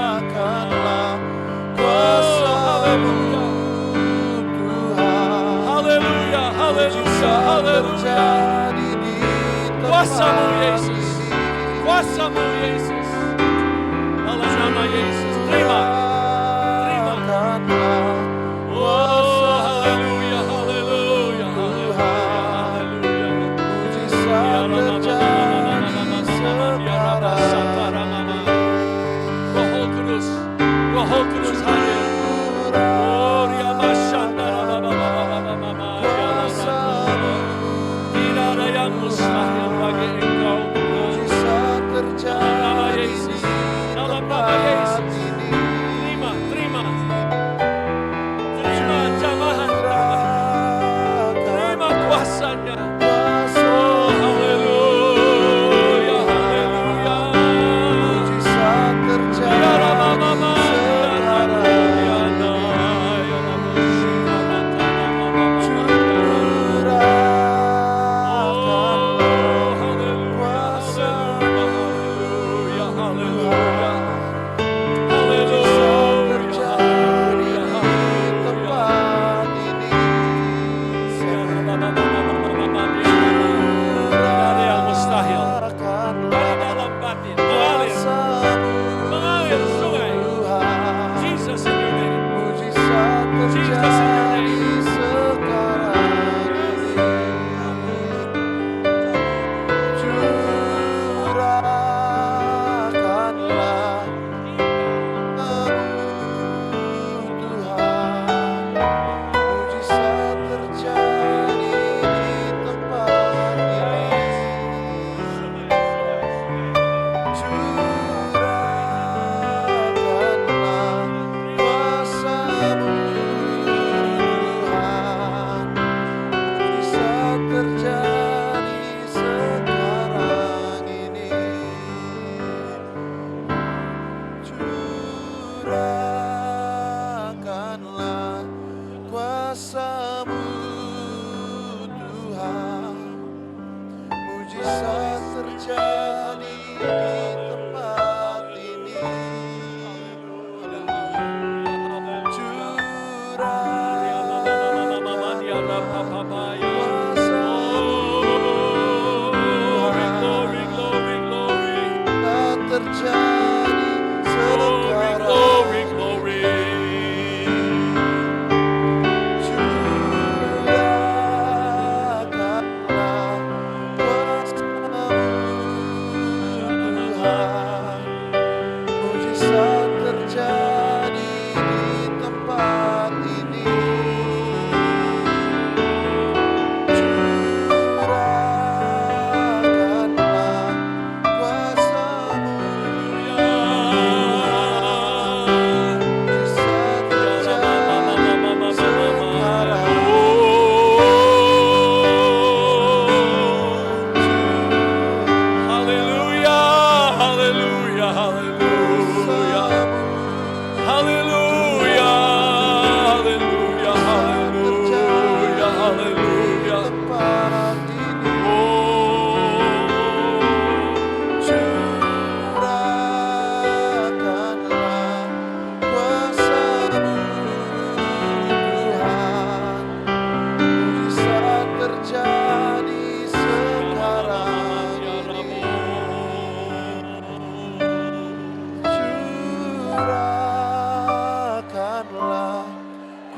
Curahkanlah kuasa-Mu, Tuhan. Haleluya, haleluya, haleluya. Terjadi di Kuasa-Mu, tempat Yesus. ini. Kuasa-Mu, Yesus. Dalam nama Yesus. Terima. Curahkanlah Oh, haleluya, haleluya, haleluya, haleluya. mujizat terjadi sekarang. Roh Kudus, Roh Kudus hadir. Oh, Ria Mashandara, tidak ada yang mustahil bagi Engkau. Mujizat Dalam nama terjadi Yesus, di dalam nama tempat Yesus. ini. Terima, terima, terima jamahan Tuhan. Terima kuasanya. Oh, haleluya, haleluya. Mujizat Ya terjadi Rama Mama, ya Rama, sekarang. ya Na, ya Rama, Shika, Rata, Rama, Mama, ya Rama. Oh, haleluya, haleluya, haleluya, haleluya. Mujizat terjadi di tempat ini. Tidak ada yang mustahil. Dari dalam batin mengalir, mengalir sungai. Jesus in your name. Mujizat terjadi sekarang ini. Curahkanlah Tuhan. Mujizat terjadi di tempat ini. Curahkanlah kuasa-Mu, Tuhan. Mujizat terjadi sekarang ini. Curahkanlah kuasa-Mu, Tuhan. Mujizat terjadi di tempat ini. Terjadi sekarang. Glory, glory. Curahkanlah kuasa-Mu, Tuhan. Mujizat terjadi di tempat ini.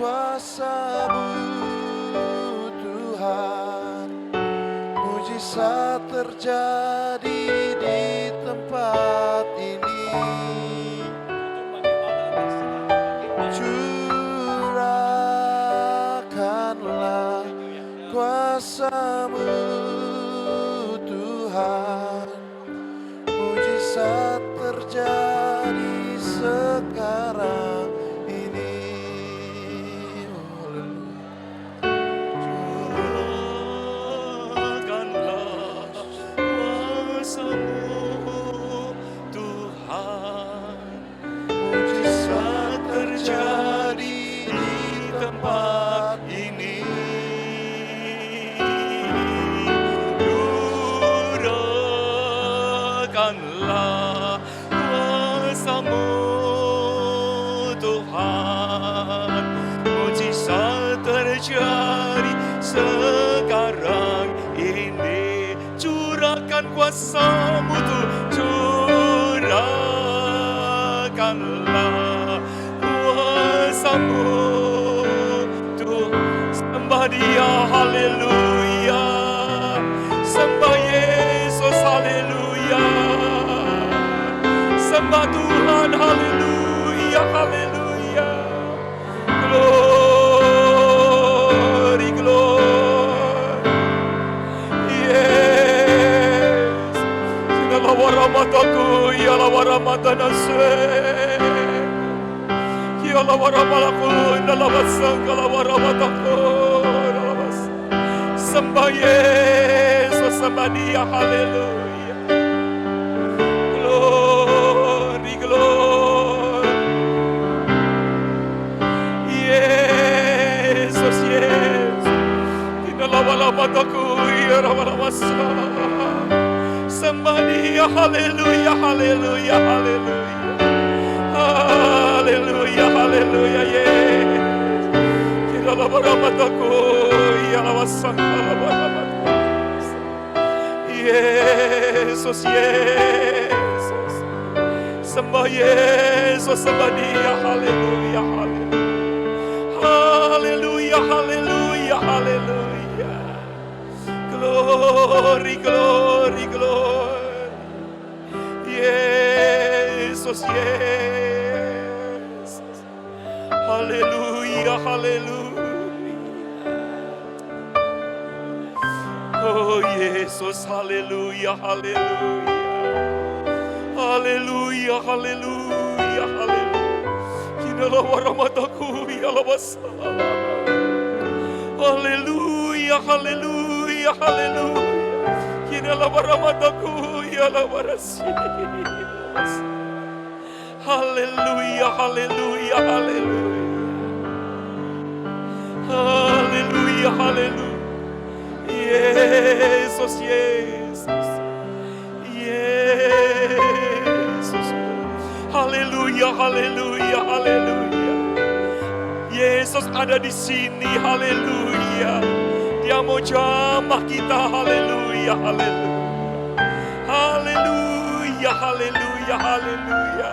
kuasa-Mu Tuhan. Mujizat terjadi di tempat ini. Curahkanlah kuasa-Mu Tuhan. Mujizat terjadi sekarang ini. Curahkanlah kuasa-Mu Tuhan. Mujizat terjadi di tempat ini. Curahkanlah kuasa-Mu Tuhan. Mujizat terjadi sekarang ini. Curahkan kuasa-Mu Tuhan. Curahkanlah kuasa-Mu Tuhan. Sembah Dia, haleluya. Sembah Yesus, haleluya. Sembah Tuhan, haleluya, haleluya. Glory, glory. Yes. Sinala waramataku, yala waramatanasse. Yala waramalaku, nala wasangala waramataku. Sembah Yesus, sembah Dia, haleluya. Glory, glory. Yesus, Yesus. Tinalawalawataku, yarawalawasa. Sembah Dia, haleluya, haleluya, haleluya. Haleluya, haleluya, Yesus. Tinalawalawataku, yarawasangkalawalawataku. Yesus, Yesus. Sembah Yesus, sembah Dia, haleluya, haleluya. Haleluya, haleluya, haleluya. Glory, glory, glory. Yesus, Yesus. Haleluya, haleluya. Oh Yesus, haleluya, haleluya. Haleluya, haleluya, haleluya. Kinala waramataku, yalabasa. Haleluya, haleluya, haleluya. Kinala waramataku, yalabarasi. Haleluya, haleluya, haleluya. Haleluya, haleluya. Yesus, Yesus. Yesus. Haleluya, haleluya, haleluya. Yesus ada di sini, haleluya. Dia mau jamah kita, haleluya, haleluya. Haleluya, haleluya, haleluya.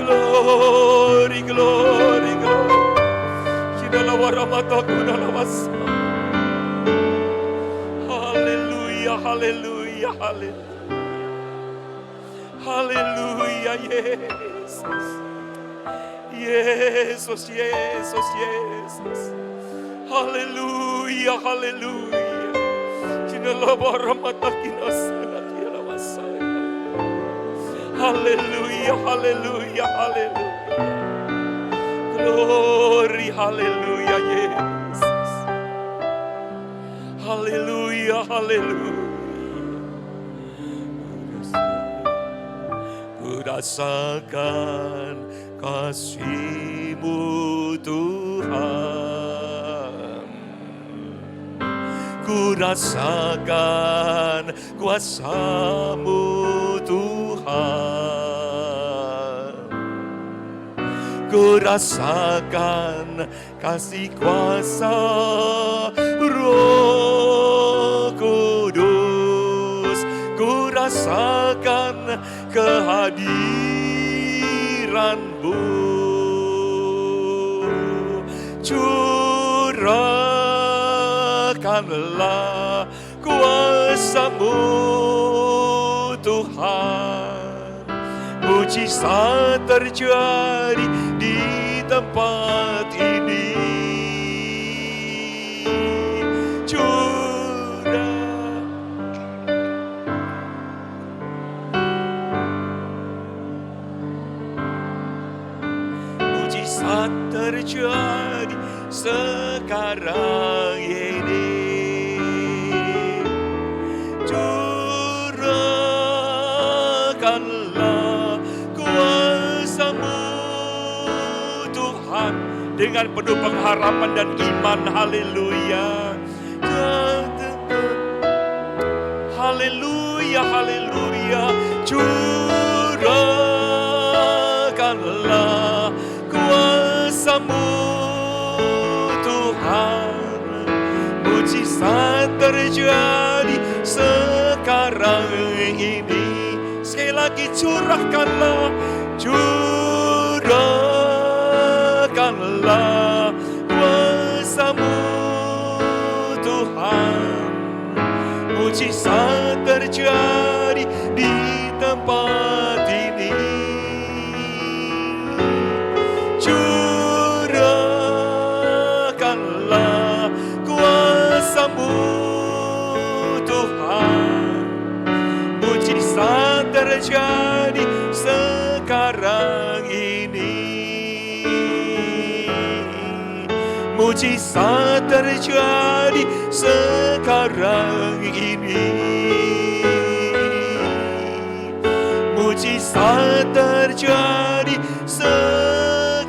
Glory, glory, glory. Kidala waramataku dalawasa. Haleluya, haleluya, haleluya. Haleluya, Yesus. Yesus, Yesus, Yesus. Haleluya, haleluya. Haleluya, haleluya, haleluya. Glory, haleluya, Yesus. Haleluya, haleluya. Ku rasakan kasih-Mu Tuhan. Ku rasakan kuasa-Mu Tuhan. Ku rasakan kasih kuasa Roh Kudus. Ku rasakan kehadiran-Mu. curahkanlah kuasa-Mu Tuhan. Mujizat terjadi di tempat ini. Curah. Mujizat terjadi sekarang ini. Curahkanlah kuasa-Mu Tuhan, dengan penuh pengharapan dan iman. Haleluya. Haleluya, haleluya. Curahkanlah kuasa-Mu Tuhan. Mujizat terjadi sekarang ini. Sekali lagi, curahkanlah, curahkanlah kuasa-Mu Tuhan. Mujizat terjadi di tempat ini. Curahkanlah kuasa-Mu Tuhan. Mujizat terjadi sekarang ini. Mujizat terjadi sekarang ini. Mujizat terjadi sekarang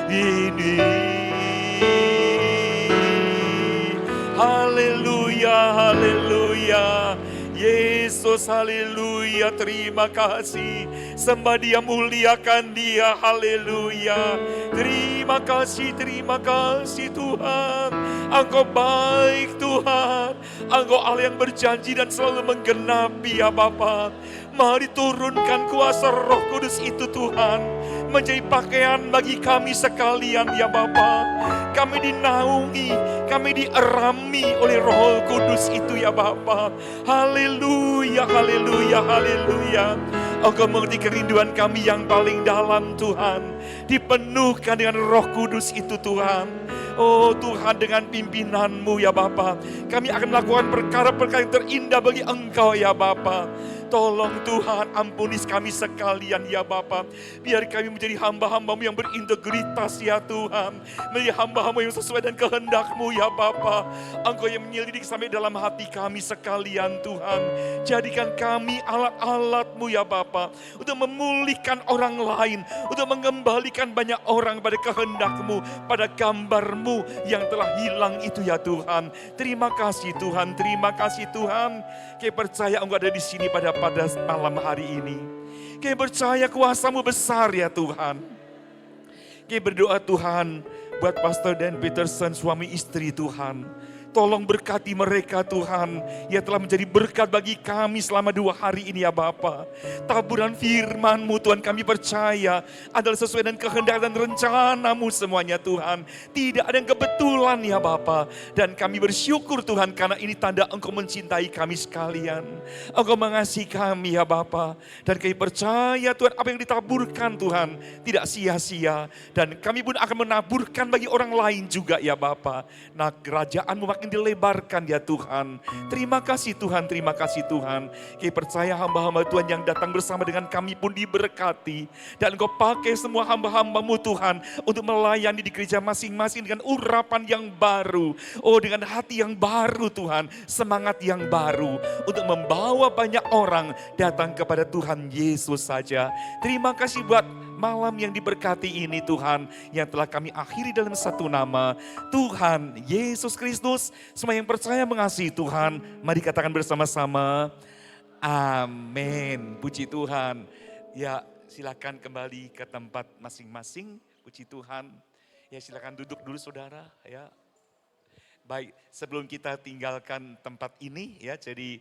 ini. Haleluya, haleluya. Yesus, haleluya. Terima kasih. Sembah Dia, muliakan Dia. Haleluya. Terima kasih Tuhan. Engkau baik Tuhan. Engkau Allah yang berjanji dan selalu menggenapi ya Bapa. Mari turunkan kuasa Roh Kudus itu Tuhan, menjadi pakaian bagi kami sekalian ya Bapa. Kami dinaungi, kami dierami oleh Roh Kudus itu ya Bapa. Haleluya, haleluya, haleluya. Engkau mengerti kerinduan kami yang paling dalam Tuhan. Dipenuhkan dengan Roh Kudus itu Tuhan. Oh Tuhan, dengan pimpinan-Mu ya Bapa, kami akan melakukan perkara-perkara yang terindah bagi Engkau ya Bapa. Tolong Tuhan, ampuni kami sekalian ya Bapa. Biar kami menjadi hamba-hamba-Mu yang berintegritas ya Tuhan. Menjadi hamba-hamba yang sesuai dengan kehendak-Mu ya Bapa. Engkau yang menyelidik sampai dalam hati kami sekalian Tuhan. Jadikan kami alat-alat-Mu ya Bapa, untuk memulihkan orang lain, untuk mengembalikan banyak orang pada kehendak-Mu, pada gambar-Mu yang telah hilang itu ya Tuhan. Terima kasih Tuhan, terima kasih Tuhan. Kami percaya Engkau ada di sini pada malam hari ini. Kami percaya kuasa-Mu besar ya Tuhan. Kami berdoa Tuhan buat Pastor Dan Peterson, suami istri Tuhan. Tolong berkati mereka Tuhan, yang telah menjadi berkat bagi kami selama 2 hari ini ya Bapa. Taburan firman-Mu Tuhan, kami percaya adalah sesuai dengan kehendak dan rencana-Mu semuanya Tuhan. Tidak ada yang kebetulan ya Bapa. Dan kami bersyukur Tuhan, karena ini tanda Engkau mencintai kami sekalian. Engkau mengasihi kami ya Bapa. Dan kami percaya Tuhan, apa yang ditaburkan Tuhan tidak sia-sia. Dan kami pun akan menaburkan bagi orang lain juga ya Bapa. Nah, kerajaan-Mu makin dilebarkan ya Tuhan. Terima kasih Tuhan, terima kasih Tuhan. Kami percaya hamba-hamba Tuhan yang datang bersama dengan kami pun diberkati. Dan Engkau pakai semua hamba-hamba-Mu Tuhan untuk melayani di gereja masing-masing dengan urapan yang baru. Oh, dengan hati yang baru Tuhan, semangat yang baru untuk membawa banyak orang datang kepada Tuhan Yesus saja. Terima kasih buat malam yang diberkati ini Tuhan, yang telah kami akhiri dalam satu nama, Tuhan Yesus Kristus. Semua yang percaya mengasihi Tuhan, mari katakan bersama-sama, amin. Puji Tuhan. Ya, silakan kembali ke tempat masing-masing. Puji Tuhan. Ya, silakan duduk dulu saudara. Ya, baik. Sebelum kita tinggalkan tempat ini, ya, jadi